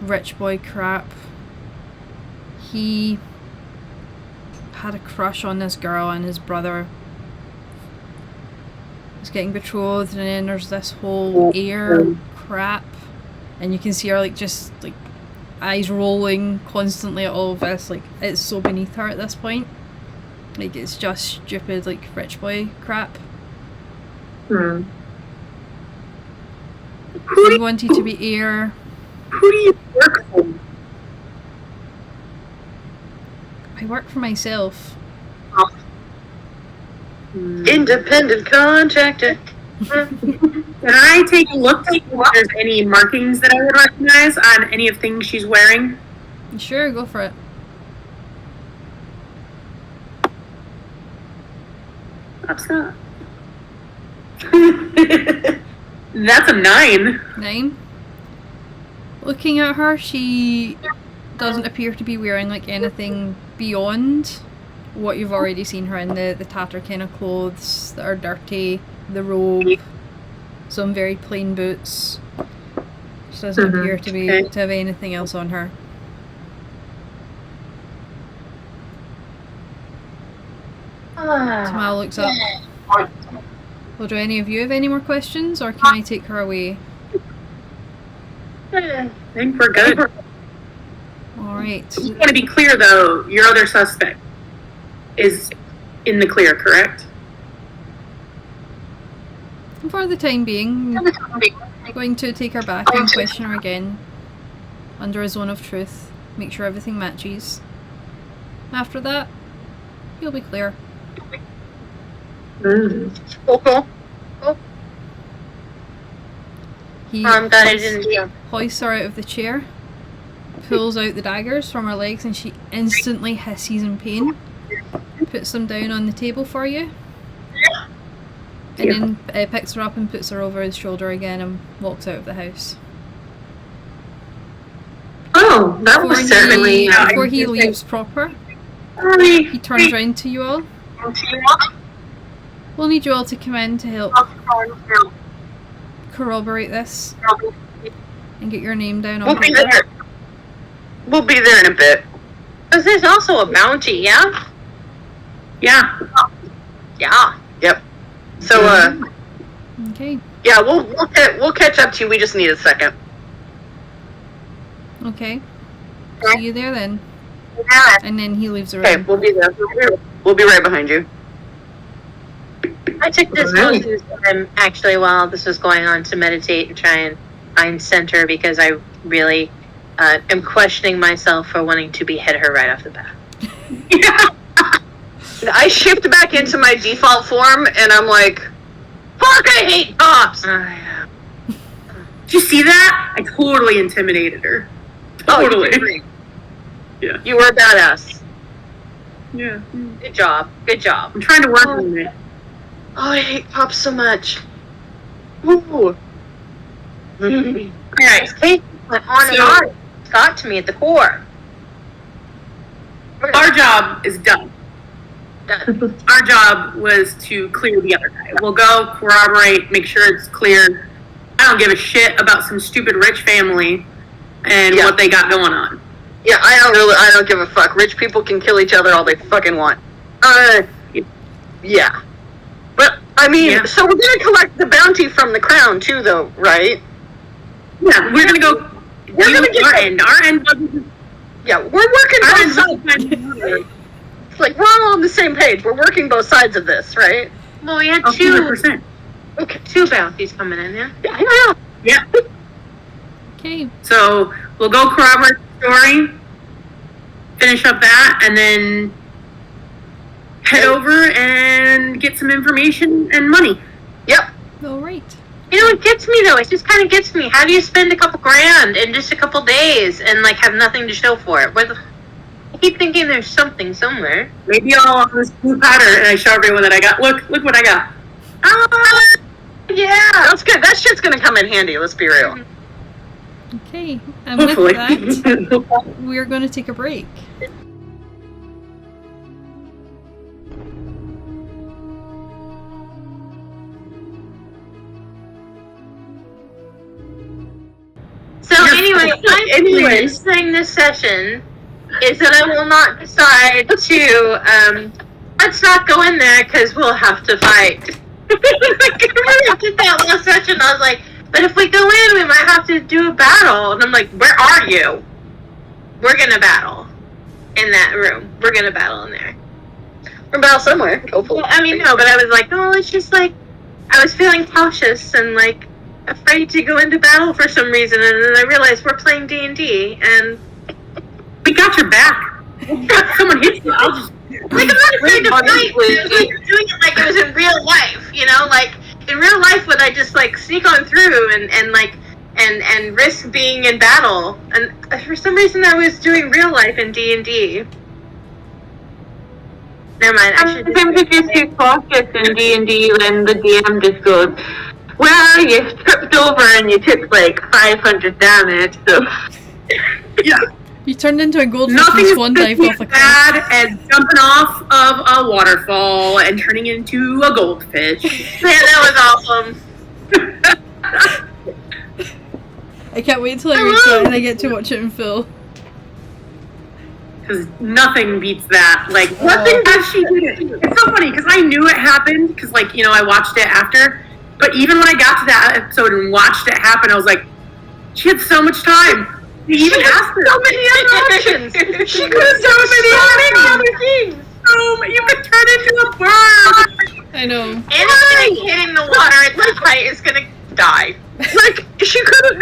rich boy crap. He had a crush on this girl, and his brother was getting betrothed, and then there's this whole air crap, and you can see her just eyes rolling constantly at all of this. It's so beneath her at this point. It's just stupid rich boy crap. He wanted to be heir. Who do you work for? I work for myself. Independent contractor. Can I take a look to see if there's any markings that I would recognize on any of things she's wearing? Sure, go for it. That's not. That's a 9. 9. Looking at her, she doesn't appear to be wearing anything beyond what you've already seen her in, the tattered kind of clothes that are dirty, the robe, some very plain boots. She doesn't appear to have anything else on her. Tumal looks up. Well, do any of you have any more questions, or can I take her away? I think we're good. Alright. I just want to be clear, though. Your other suspect is in the clear, correct? For the time being, I'm going to take her back and question her again under a zone of truth. Make sure everything matches. After that, you'll be clear. Cool. He I'm glad I didn't. hoists her out of the chair, pulls out the daggers from her legs and she instantly hisses in pain. Puts them down on the table for you. And then picks her up and puts her over his shoulder again and walks out of the house. Oh, that was certainly... Before he leaves proper, he turns round to you all. We'll need you all to come in to help corroborate this and get your name down on We'll be paper. there. We'll be there in a bit. Because there's also a bounty, yeah? Yeah. Yeah. Yep. So, Okay. yeah, we'll catch up to you. We just need a second. Okay. See you there then. And then he leaves the room. Okay, we'll be there. We'll be right behind you. I took this most of the time, actually, while this was going on, to meditate and try and find center, because I really am questioning myself for wanting to behead her right off the bat. I shift back into my default form, and I'm like, fuck, I hate cops! Did you see that? I totally intimidated her. Totally. Yeah. You were a badass. Yeah. Good job. Good job. I'm trying to work on it. Oh, I hate cops so much. Ooh. Alright, Kate went on and on. It got to me at the core. Our job is done. Done. Our job was to clear the other guy. We'll go, corroborate, make sure it's clear. I don't give a shit about some stupid rich family and what they got going on. Yeah, I don't give a fuck. Rich people can kill each other all they fucking want. Yeah. But, I mean, so we're gonna collect the bounty from the crown too, though, right? Yeah, we're gonna go. We're gonna get our end. Our end. Yeah, we're working Our both sides. end. It's like, we're all on the same page. We're working both sides of this, right? Well, we had 100%. two bounties coming in there. Yeah. Okay. So we'll go corroborate the story, finish up that, and then head over and get some information and money. Yep. Alright. You know, it gets me, though. It just kind of gets me. How do you spend a couple grand in just a couple days and, like, have nothing to show for it? I keep thinking there's something somewhere. Maybe I'll on this blue powder and I show everyone that I got. Look what I got. Yeah, that's good. That shit's gonna come in handy, let's be real. Okay. And with Hopefully. that, we're going to take a break. So anyway, I'm saying this session is that I will not decide to, let's not go in there because we'll have to fight. I did that last session. I was like, but if we go in, we might have to do a battle. And I'm like, where are you? We're going to battle in that room. We're going to battle in there. We're battle somewhere, hopefully. Well, I mean, no, but I was like, oh, it's just like, I was feeling cautious and like afraid to go into battle for some reason. And then I realized we're playing D&D and We got your back. Someone hits you, I'll just... like, I'm not afraid to fight. Like, you're doing it like it was in real life, you know? Like, in real life, would I just, like, sneak on through and risk being in battle? And for some reason, I was doing real life in D&D. Never mind. Sometimes if you're too cautious in D&D, then the DM just goes, well, you tripped over and you took, like, 500 damage, so... Yeah. You turned into a goldfish Nothing and is swan dive off a cliff. bad as jumping off of a waterfall and turning into a goldfish. Man, that was awesome. I can't wait till I reach that and I get to watch it in full. Because nothing beats that. Like, nothing as she did it. It's so funny, because I knew it happened, because, like, you know, I watched it after. But even when I got to that episode and watched it happen, I was like, she had so much time. You even asked her. So many other options. She could have So done many other things. You could turn into a bird. I know. Anything hitting the water at this height is gonna die. Like, she could have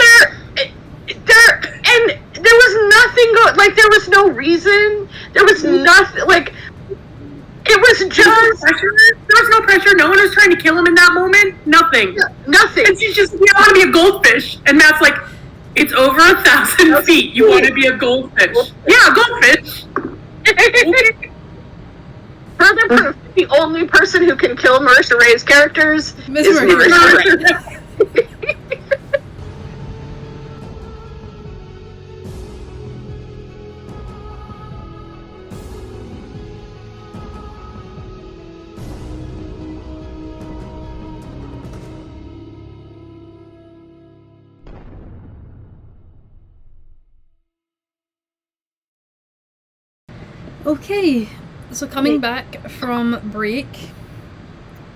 and there was nothing like, there was no reason. There was nothing, like, it was just... There was no pressure. No one was trying to kill him in that moment. Nothing. Nothing. And she's just, I want to be a goldfish. And Matt's like, It's over 1,000 feet. You want to be a goldfish? Yeah, goldfish. Further proof, the only person who can kill Marissa Ray's characters Miss is Marissa Marissa Ray. Okay, so coming back from break,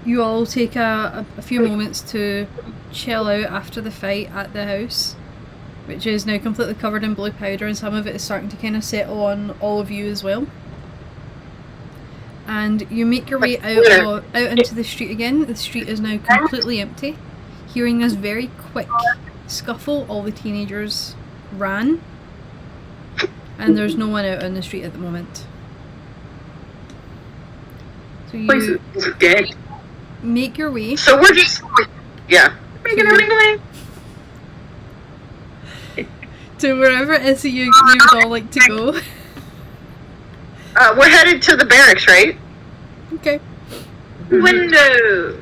you all take a few moments to chill out after the fight at the house, which is now completely covered in blue powder, and some of it is starting to kind of settle on all of you as well. And you make your way out into the street again. The street is now completely empty. Hearing this very quick scuffle, all the teenagers ran, and there's no one out on the street at the moment. So Place you is dead. make your way. So we're just, yeah. To wherever it is that you would all like to go. We're headed to the barracks, right? Okay. Window.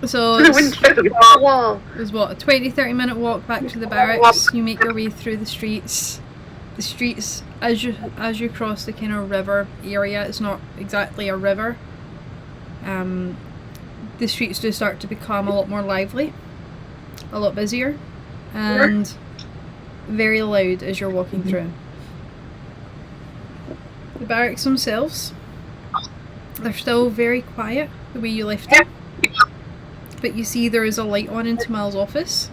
So To the it's, window. it's what, a 20-30 minute walk back to the barracks. You make your way through the streets. The streets, as you cross the kind of river area, it's not exactly a river. The streets do start to become a lot more lively, a lot busier, and very loud as you're walking through. The barracks themselves, they're still very quiet the way you left it, but you see there is a light on in Tumal's office,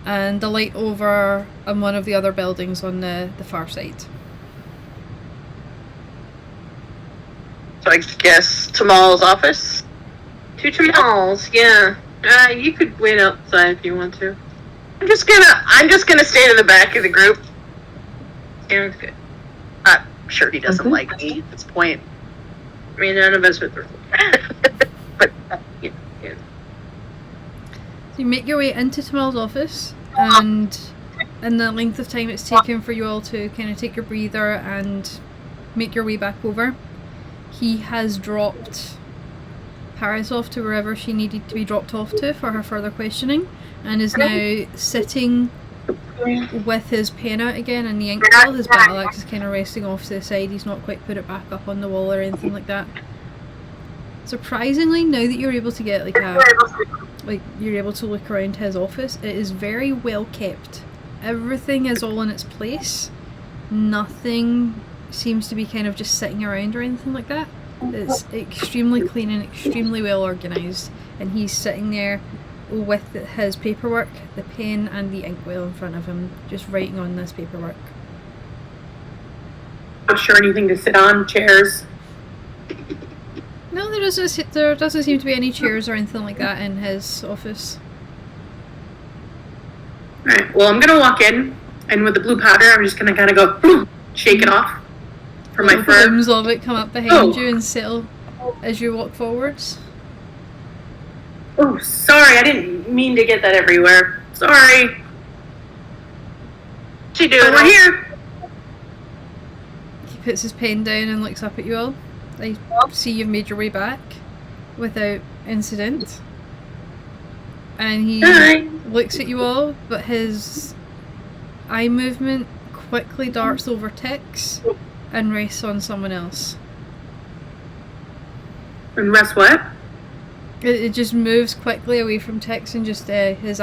and the light over on one of the other buildings on the far side. So I guess Tumal's office? Two Tumals, yeah. You could wait outside if you want to. I'm just gonna stay in the back of the group. Sounds good. I'm sure he doesn't like me at this point. I mean, none of us would. But, Yeah. So you make your way into Tumal's office, and in the length of time it's taken for you all to kind of take your breather and make your way back over, he has dropped Paris off to wherever she needed to be dropped off to for her further questioning, and is now sitting with his pen out again and the inkwell. His battle axe is kind of resting off to the side. He's not quite put it back up on the wall or anything like that. Surprisingly, now that you're able to get you're able to look around his office, it is very well kept. Everything is all in its place. Nothing seems to be kind of just sitting around or anything like that. It's extremely clean and extremely well organised, and he's sitting there with his paperwork, the pen and the inkwell in front of him, just writing on this paperwork. Not sure anything to sit on, chairs. No, there doesn't seem to be any chairs or anything like that in his office. Alright, well, I'm gonna walk in, and with the blue powder, I'm just gonna kind of go, boom, shake it off from my Little fur. plumes of it come up behind you and settle as you walk forwards. Oh, sorry, I didn't mean to get that everywhere. Sorry. She do But we're here. He puts his pen down and looks up at you all. I see you've made your way back without incident. And he Hi. looks at you all, but his eye movement quickly darts over Tix and rests on someone else. And rest what? It just moves quickly away from Tix, and just his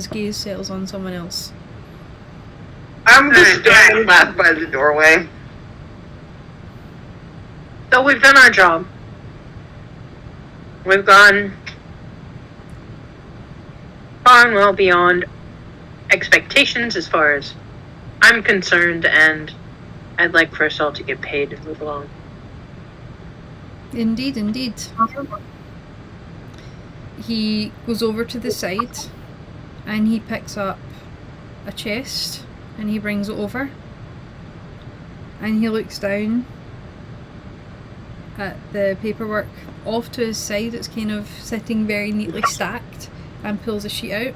gaze settles on someone else. I'm just standing back by the doorway. So we've done our job. We've gone far and well beyond expectations as far as I'm concerned, and I'd like for us all to get paid and move along. Indeed, indeed. He goes over to the side and he picks up a chest and he brings it over, and he looks down at the paperwork off to his side. It's kind of sitting very neatly stacked, and pulls the sheet out.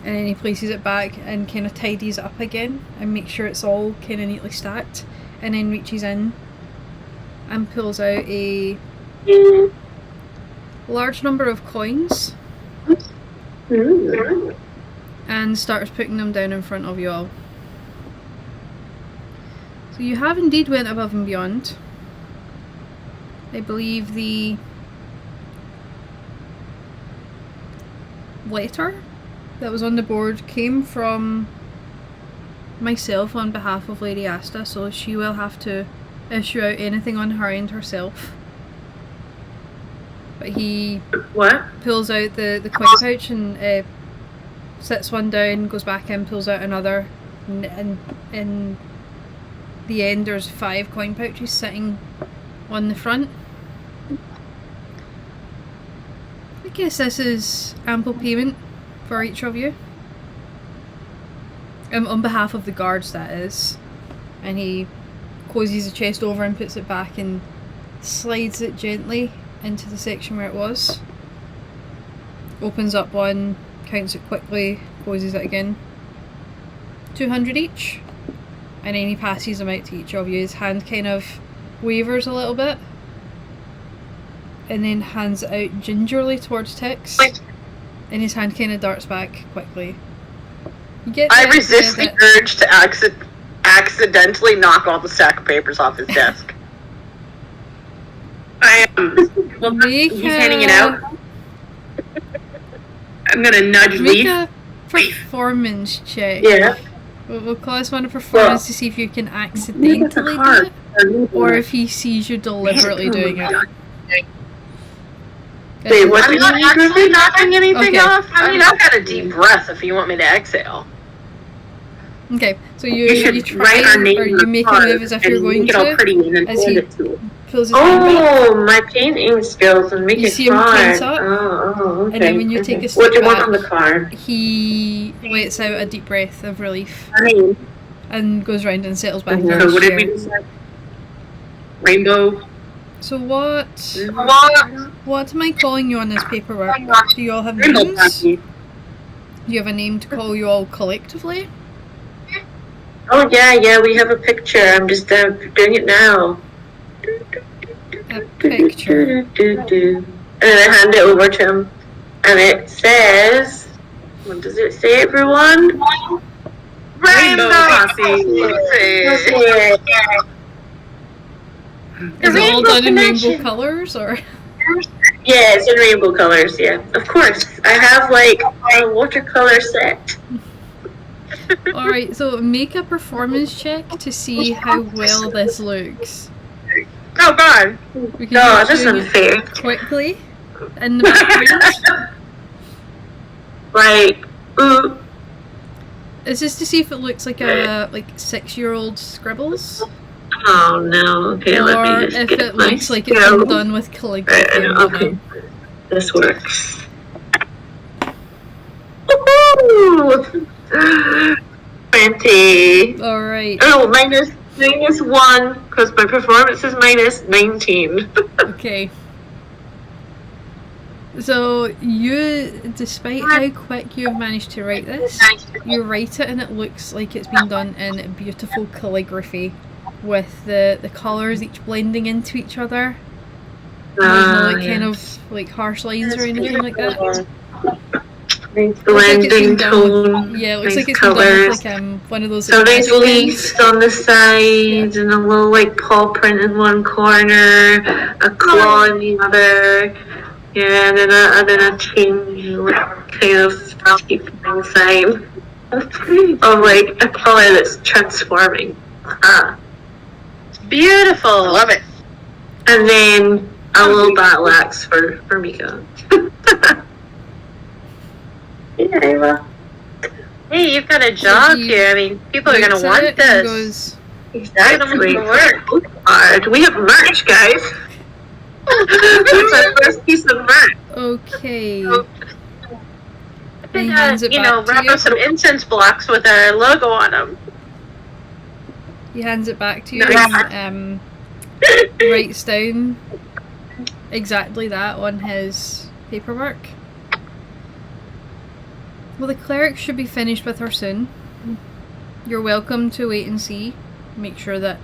And then he places it back and kind of tidies it up again and makes sure it's all kind of neatly stacked. And then reaches in and pulls out a large number of coins and starts putting them down in front of you all. So you have indeed went above and beyond. I believe the letter that was on the board came from myself on behalf of Lady Asta, so she will have to issue out anything on her end herself. But he pulls out the coin pouch and sits one down, goes back in, pulls out another, and in the end there's 5 coin pouches sitting on the front. I guess this is ample payment for each of you. On behalf of the guards, that is. And he closes the chest over and puts it back and slides it gently into the section where it was. Opens up one, counts it quickly, closes it again. 200 each. And then he passes them out to each of you. His hand kind of wavers a little bit. And then hands it out gingerly towards Tix. And his hand kind of darts back quickly. You get I resist the urge to accidentally knock all the stack of papers off his desk. I am. Well, he's handing it out. I'm gonna nudge Make Leaf. a performance check. Yeah. We'll call this one a performance to see if you can accidentally do it, or if he sees you deliberately doing it. Wait, what? I'm not actually knocking anything Okay. off. I mean, I've got a deep breath if you want me to exhale. Okay, so You you should try write our name or on you the make a card move as if and you're going make it all to. pretty and then as hand he- it to him. Pulls his hand back, Oh, my painting skills and make You it see him hard. tense up? Oh, okay. and then when you take a What step do you want back, on the card? he lets out a deep breath of relief I mean, and goes round and settles back in Mhm. so his what did we chair. decide? Rainbow. So what am I calling you on this paperwork? Do you all have Rainbow names? Posse. Do you have a name to call you all collectively? Oh, yeah, we have a picture. I'm just doing it now. A picture. And then I hand it over to him. And it says, what does it say, everyone? Rainbow Posse. Is it all rainbow done in rainbow connection. colours or? Yeah, it's in rainbow colors, yeah. Of course. I have, like, a watercolor set. Alright, so make a performance check to see how well this looks. Oh God! We can No, do that's doing it unfair. quickly in the background. Like, ooh. Is this to see if it looks like a 6-year-old scribbles? Oh, no. Okay, let Or me just if get it my looks like it's skill. been done with calligraphy and Okay. whatnot. This works. Woohoo! 20. Alright, Oh, minus 1, because my performance is minus 19. okay. So you, despite how quick you've managed to write this, you write it and it looks like it's been done in beautiful calligraphy with the colours each blending into each other. There's no kind of like harsh lines or anything like that. Nice Looks like it's been blending done with- tone. Yeah, it looks nice like it's been done colors. with like one of those. So like, there's magic leaves pens. on the sides and a little like paw print in one corner, a claw in the other, yeah, and then a change kind of keeping sign of like a color that's transforming. It's beautiful. I love it. And then a little battle axe for Mika. Yeah, Ava. Hey, you've got a job he here. I mean, people are Looks gonna at want it and this. goes, Exactly. Work. Hard. We have merch, guys. That's our first piece of merch. okay. I And think, he hands it back to wrap you. up some incense blocks with our logo on them. He hands it back to you Nice. and writes down exactly that on his paperwork. Well, the cleric should be finished with her soon. You're welcome to wait and see. Make sure that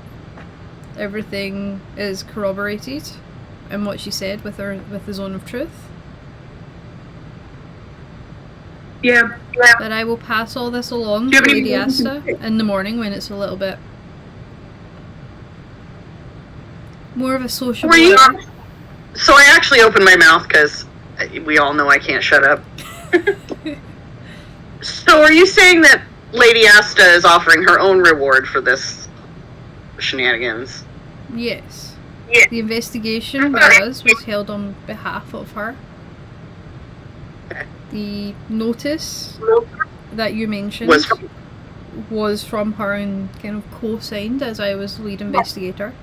everything is corroborated and what she said with the zone of truth. Yeah. But I will pass all this along Do you to have any Lady more Asta you can say? in the morning when it's a little bit more of a social. Were you? So I actually opened my mouth because we all know I can't shut up. So are you saying that Lady Asta is offering her own reward for this shenanigans? Yes. Yeah. The investigation was held on behalf of her. Okay. The notice that you mentioned was from her and kind of co-signed as I was lead investigator.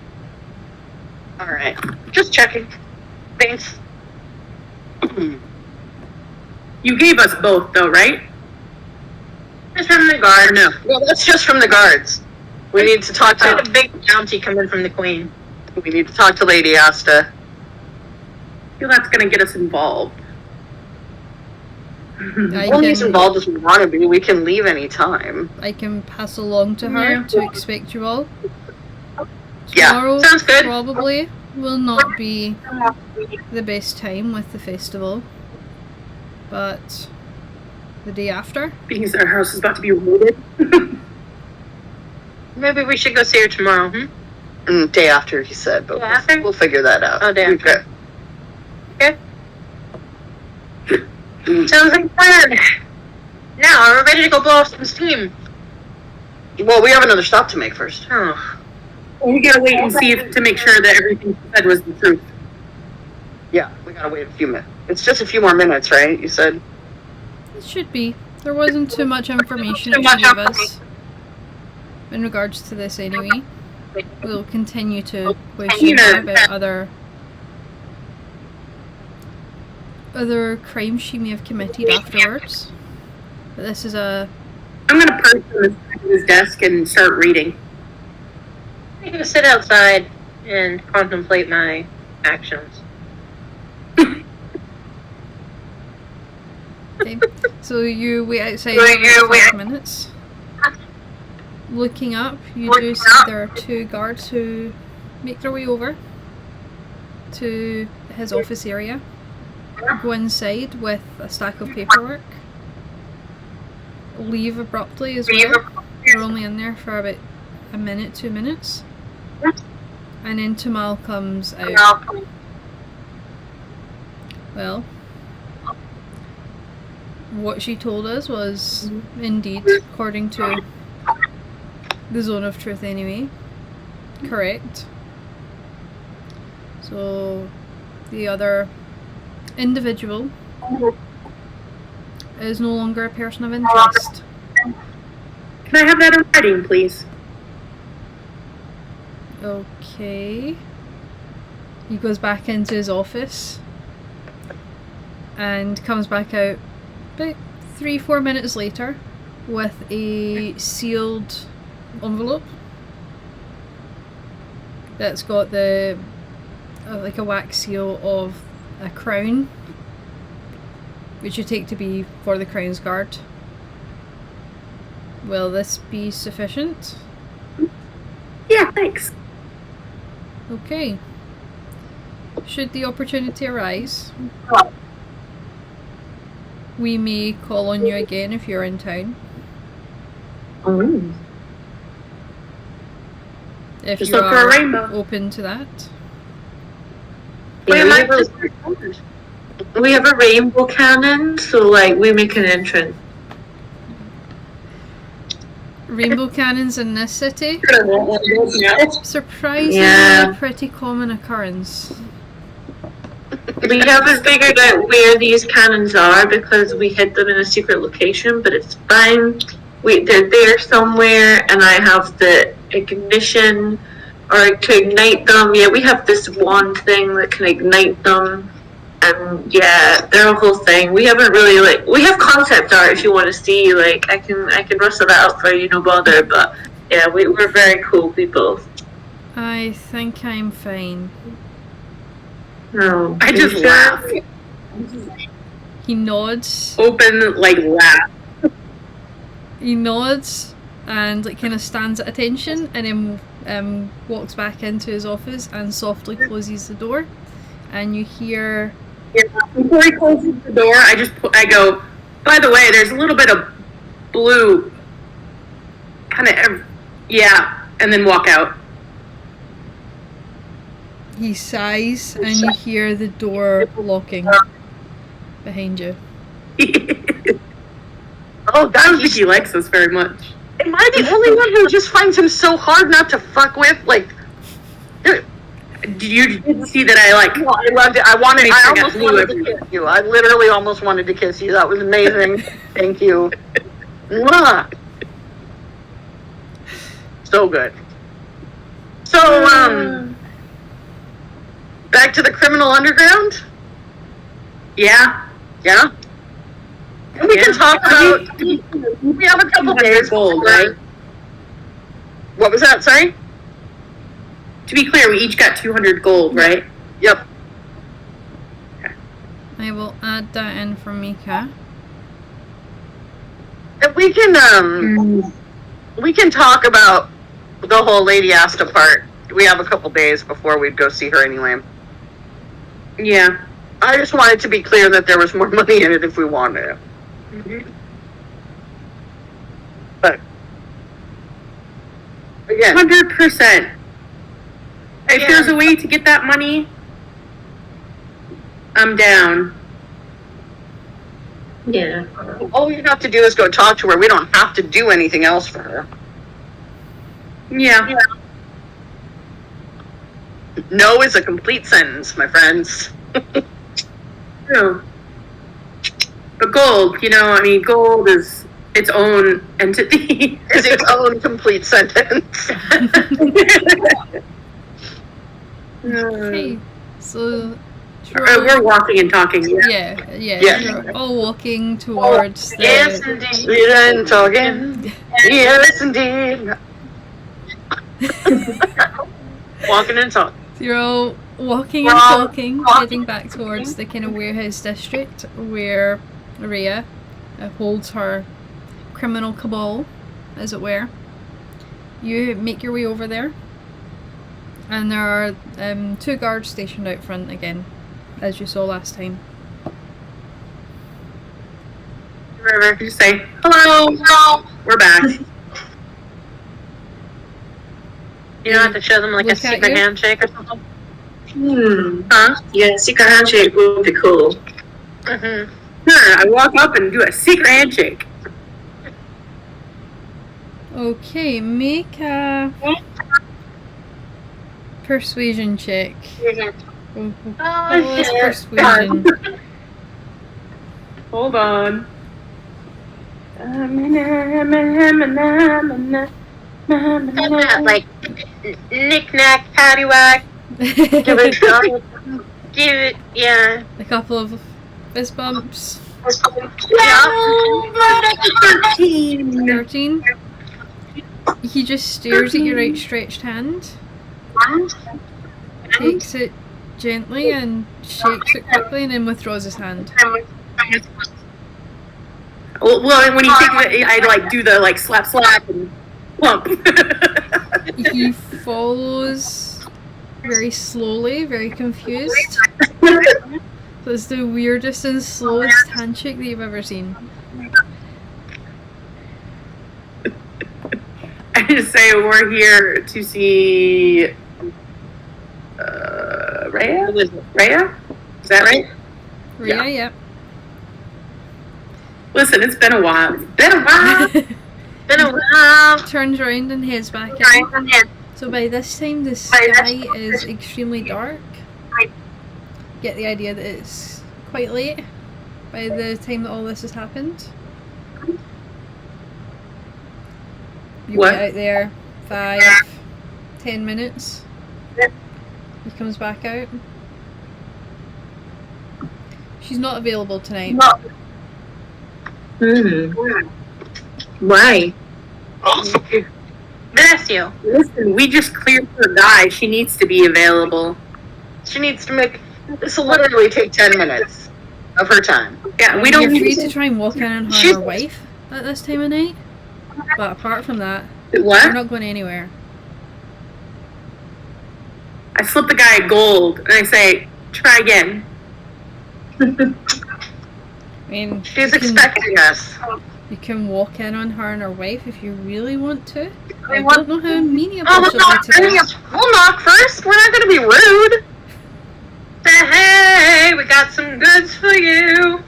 Alright. Just checking. Thanks. You gave us both, though, right? It's from the guard. No. Well, that's just from the guards. We need to talk I had to... a big bounty coming from the queen. We need to talk to Lady Asta. I feel that's gonna get us involved. I Only as can, involved as we want to be. We can leave any time. I can pass along to her to expect you all. Yeah, Tomorrow sounds good. probably will not be the best time with the festival, but the day after. Because our house is about to be raided. Maybe we should go see her tomorrow. Day after, he said, but Day after? we'll figure that out. Oh, day after. Okay. Sounds like a plan. Now, we're ready to go blow off some steam. Well, we have another stop to make first. Oh. We gotta wait and see to make sure that everything she said was the truth. Yeah, we gotta wait a few minutes. It's just a few more minutes, right? You said? It should be. There wasn't too much information that she gave us in regards to this anyway. We'll continue to question her about other crimes she may have committed afterwards. But this is a... I'm gonna perch on his desk and start reading. I'm going to sit outside and contemplate my actions. Okay. So you wait outside for 5 minutes. Looking up, you do see there are two guards who make their way over to his office area. Go inside with a stack of paperwork. Leave abruptly as well. You're only in there for about a minute, 2 minutes. And then Tumal comes out. Well, what she told us was indeed, according to the zone of truth anyway, correct. So the other individual is no longer a person of interest. Can I have that in writing, please? Okay. He goes back into his office and comes back out about 3-4 minutes later with a sealed envelope that's got the like a wax seal of a crown, which you take to be for the Crown's Guard. Will this be sufficient? Yeah, thanks. Okay. Should the opportunity arise, we may call on you again if you're in town. If Just you look for a are rainbow. open to that. Yeah, we have a rainbow cannon, so like we make an entrance. Rainbow cannons in this city? It's Surprisingly pretty common occurrence. We haven't figured out where these cannons are because we hid them in a secret location, but it's fine. They're there somewhere, and I have the ignition or to ignite them. Yeah, we have this wand thing that can ignite them, and yeah, they're a whole thing. We haven't really we have concept art if you want to see. Like I can rustle that up for you, no bother. But yeah, we're very cool people. I think I'm fine. No. I just Sure? laugh. He nods. Open, like, laugh. He nods and like kind of stands at attention, and then walks back into his office and softly closes the door. And you hear. Before he closes the door, I go, by the way, there's a little bit of blue. Kind of, yeah, and then walk out. He sighs, and you hear the door locking behind you. Oh, I don't think he likes us very much. am I the only one who just finds him so hard not to fuck with? Like, Did you see that I like? no, I loved it. I almost blue wanted to everywhere. kiss you. I literally almost wanted to kiss you. That was amazing. Thank you. Mwah. So good. So, back to the criminal underground? Yeah. Yeah? And we can talk about, we have a couple days gold, before- right? What was that, sorry? To be clear, we each got 200 gold, right? Yep. I will add that in for Mika. And we can talk about the whole Lady Asta part. We have a couple days before we'd go see her anyway. Yeah. I just wanted to be clear that there was more money in it if we wanted it. But again, 100%. If there's a way to get that money, I'm down. Yeah. all we have to do is go talk to her. We don't have to do anything else for her. Yeah. No is a complete sentence, my friends. True. But gold, gold is its own entity. Is its own complete sentence. Okay, so We're walking and talking. Yeah. yeah. You're all walking towards the. Yes, indeed. We done talking. Yes, indeed. Walking and talking. You're all walking and talking, heading back towards the kind of warehouse district where Rhea holds her criminal cabal, as it were. You make your way over there, and there are 2 guards stationed out front again, as you saw last time. River, just say, hello, we're back. You don't have to show them like a Look at secret you. handshake or something. Huh? Yeah, secret handshake would be cool. Mm-hmm. Sure, I walk up and do a secret handshake. Okay, make a persuasion check. Oh, it's persuasion. Hold on. Like knick-knack, paddywhack, give it a shot. Give it, yeah. A couple of fist bumps. Yeah. 13. He just stares at your outstretched hand, takes it gently and shakes it quickly, and then withdraws his hand. Well, when he takes it, I do the slap and plump. He follows very slowly, very confused. So it's the weirdest and slowest handshake that you've ever seen. I just say we're here to see Rhea? Rhea? Is that right? Rhea, yeah. Listen, it's been a while. Been a while. Turns around and heads back in. So by this time the sky is extremely dark. Get the idea that it's quite late by the time that all this has happened. You What? get out there 5-10 minutes. He comes back out. She's not available tonight. Why? Bless you. Listen, we just cleared her guy. She needs to be available. She needs to make. This will literally take 10 minutes of her time. Yeah, we You're don't free need to try and walk in on her She's- and her wife at this time of night. But apart from that, What? you're not going anywhere. I slip the guy gold and I say, try again. I mean, She's you can- expecting us. You can walk in on her and her wife if you really want to. I want- don't know how amenable Oh, she'll be to this. we'll knock first. We're not going to be rude. Say, hey, we got some goods for you.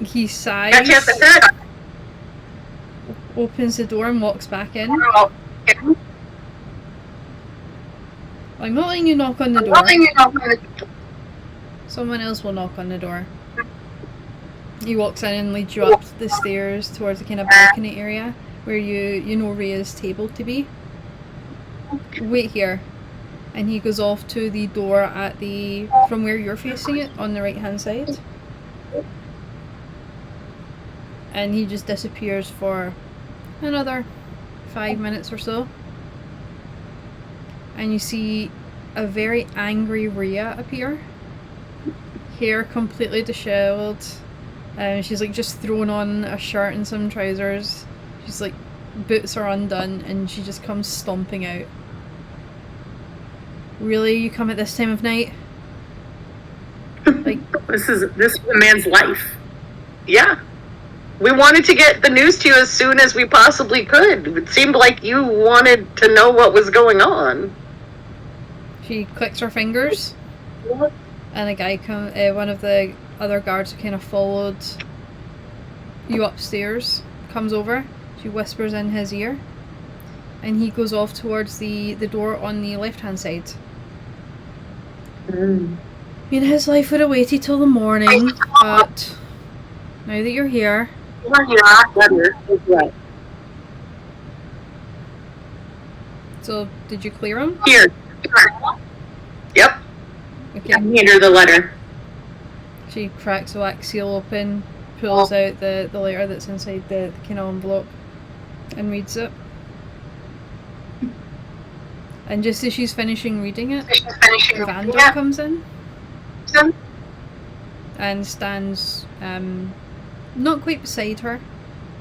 He sighs, Got you at the head. opens the door and walks back in. I'm not letting you knock on the door. Someone else will knock on the door. He walks in and leads you up the stairs towards the kind of balcony area where you know Rhea's table to be. Wait here. And he goes off to the door at the from where you're facing it on the right hand side. And he just disappears for another 5 minutes or so. And you see a very angry Rhea appear. Hair completely dishevelled. She's like just thrown on a shirt and some trousers. She's like, boots are undone, and she just comes stomping out. Really? You come at this time of night? Like, This is a man's life. Yeah. We wanted to get the news to you as soon as we possibly could. It seemed like you wanted to know what was going on. she clicks her fingers, and a guy one of the other guards who kind of followed you upstairs comes over. She whispers in his ear, and he goes off towards the door on the left hand side. I mean, his life would have waited till the morning, but now that you're here, so did you clear him? Here, Yep. Okay. I hand her the letter. She cracks the wax seal open, pulls out the letter that's inside the kind of envelope, and reads it. And just as she's finishing reading it, Vander comes in and stands not quite beside her,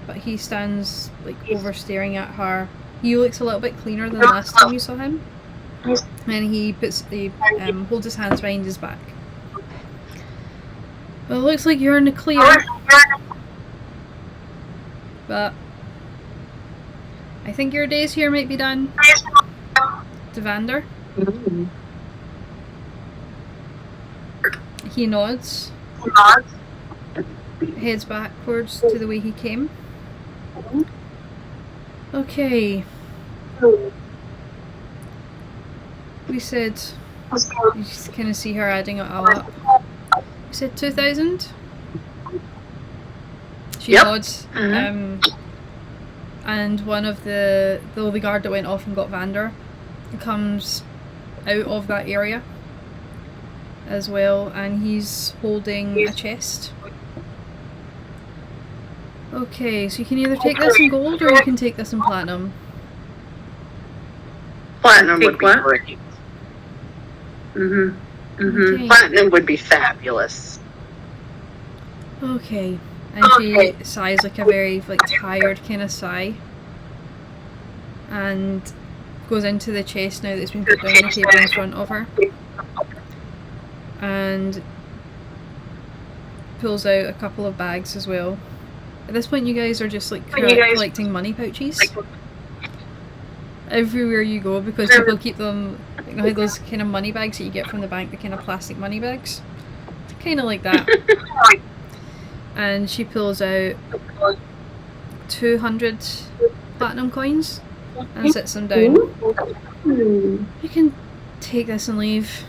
but he stands like over staring at her. He looks a little bit cleaner than last time you saw him, and he holds his hands behind his back. Well, it looks like you're in the clear, but I think your days here might be done. To Vander. He nods, heads backwards to the way he came. Okay. We said, you just kind of see her adding it all up. We said 2,000? She Yep. nods. And one of the guard that went off and got Vander comes out of that area as well, and he's holding a chest. Okay, so you can either take this in gold or you can take this in platinum. Platinum Take would be what? great. Okay. Platinum would be fabulous. Okay. And she sighs like a very tired kind of sigh, and goes into the chest now that's been put down on the table in front of her, and pulls out a couple of bags as well. At this point, you guys are just collecting money pouches everywhere you go, because people keep them, you know, those kind of money bags that you get from the bank, the kind of plastic money bags, kind of like that. And she pulls out 200 platinum coins and sits them down. You can take this and leave.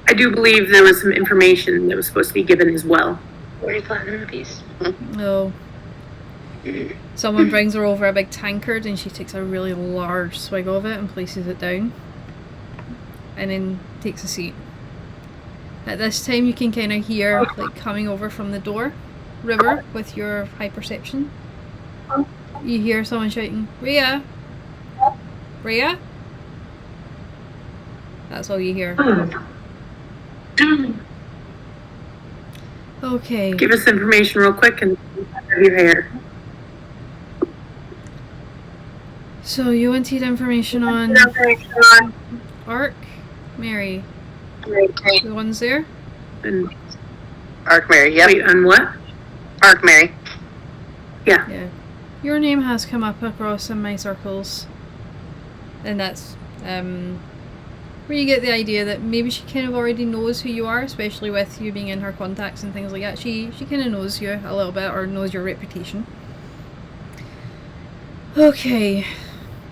I do believe there was some information that was supposed to be given as well. 40 platinum apiece. No. Someone brings her over a big tankard and she takes a really large swig of it and places it down. And then takes a seat. At this time you can kind of hear, coming over from the door, River, with your high perception. You hear someone shouting, "Rhea!" Rhea? That's all you hear. Okay. Give us information real quick and have your hair. So you wanted information on Ark, Mary. The ones there? And Arc Mary, yep. wait, on what? Arc Mary. Yeah. Your name has come up across in my circles. And that's where you get the idea that maybe she kind of already knows who you are, especially with you being in her contacts and things like that. She kind of knows you a little bit, or knows your reputation. Okay.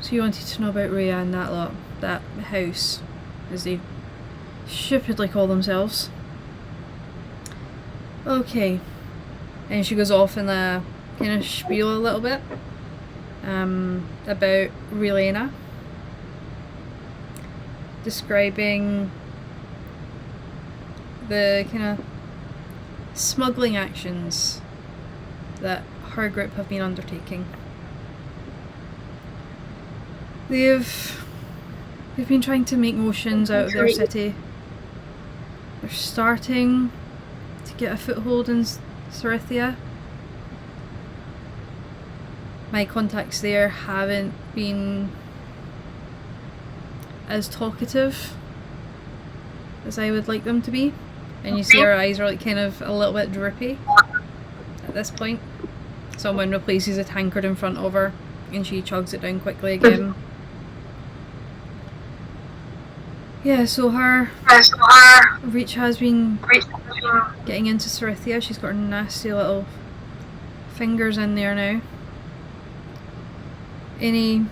So you wanted to know about Rhea and that lot. That house, as they stupidly call themselves. Okay. And she goes off in a kind of spiel a little bit about Relena, describing the kind of smuggling actions that her group have been undertaking. They've been trying to make motions out of their city. They're starting to get a foothold in Sarithia. My contacts there haven't been as talkative as I would like them to be, and you see her eyes are like kind of a little bit droopy at this point. Someone replaces a tankard in front of her and she chugs it down quickly again. Yeah, so her reach has been getting into Sarithia. She's got her nasty little fingers in there now. Any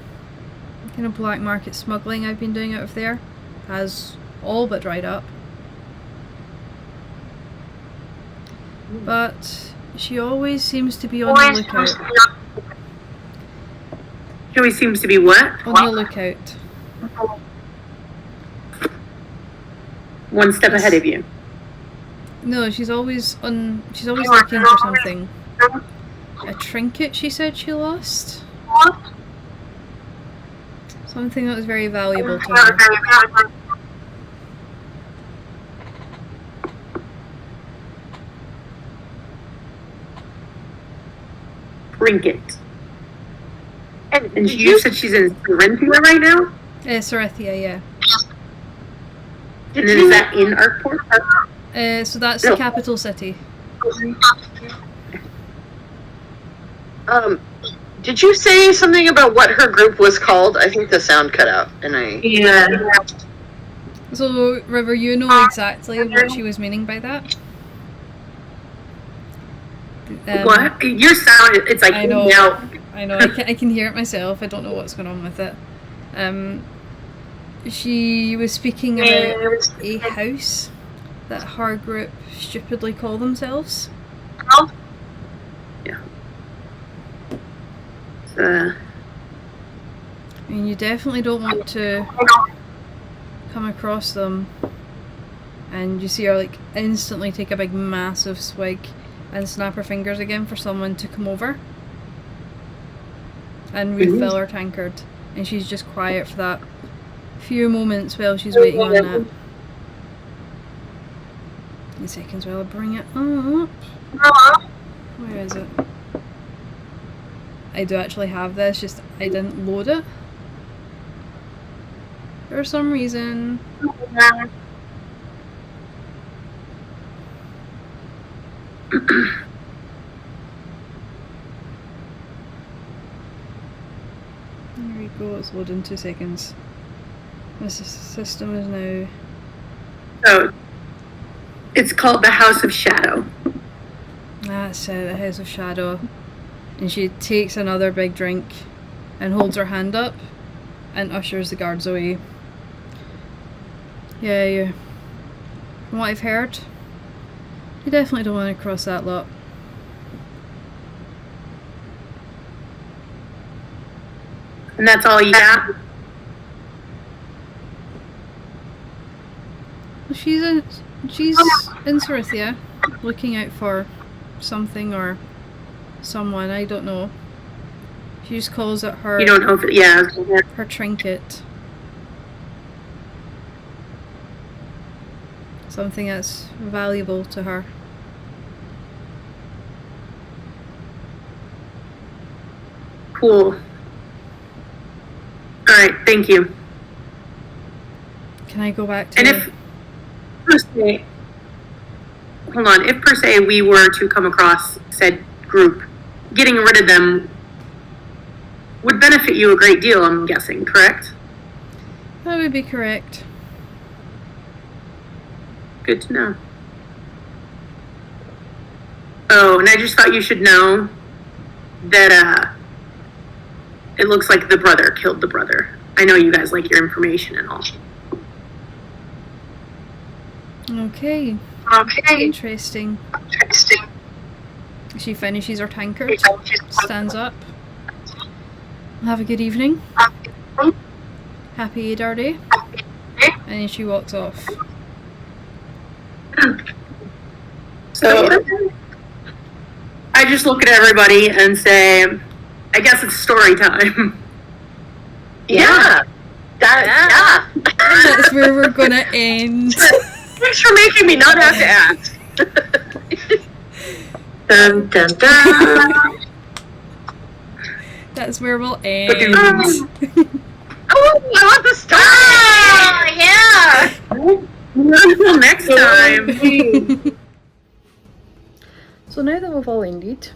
kind of black market smuggling I've been doing out of there has all but dried up. But she always seems to be on the lookout. She always seems to be what? On the lookout. One step ahead of you. No, she's always looking for something. A trinket, she said she lost. Something that was very valuable to her. Trinket. And you said she's in Sarithia right now? Sarithia, yeah. And then is that in Arkport? So that's the capital city. Did you say something about what her group was called? I think the sound cut out, and Yeah. So, River, you know exactly what she was meaning by that? What? Your sound, it's like, I know. no. I know, I can hear it myself. I don't know what's going on with it. She was speaking about a house that her group stupidly call themselves. Yeah. And you definitely don't want to come across them. And you see her like instantly take a big massive swig and snap her fingers again for someone to come over and refill her tankard. And she's just quiet for that few moments while she's waiting on that. In seconds while I bring it up. Where is it? I do actually have this, just I didn't load it for some reason. There we go, it's loading 2 seconds. This system is now... So, it's called the House of Shadow. That's it, the House of Shadow. And she takes another big drink and holds her hand up and ushers the guards away. Yeah. From what I've heard, you definitely don't want to cross that lot. And that's all you got? She's in Sarithia, looking out for something or someone, I don't know. She just calls it her You don't know if her trinket. Something that's valuable to her. Cool. Alright, thank you. Can I go back to And if per se, hold on, if per se we were to come across said group, getting rid of them would benefit you a great deal, I'm guessing, correct? That would be correct. Good to know. Oh, and I just thought you should know that it looks like the brother killed the brother. I know you guys like your information and all. Okay. Okay. Interesting. She finishes her tankard, stands up. Have a good evening. Happy Adar Day. And then she walks off. So I just look at everybody and say, I guess it's story time. Yeah. Yeah. That's where we're gonna end. Thanks for making me not have to ask. Dun, dun, dun. That's where we'll end. Oh, I want the star! Until next time. So now that we've all ended,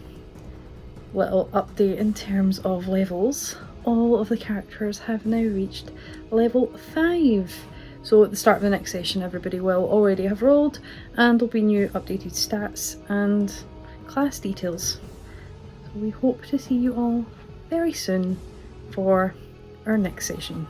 little update in terms of levels. All of the characters have now reached level 5. So at the start of the next session everybody will already have rolled, and there'll be new updated stats and class details. So we hope to see you all very soon for our next session.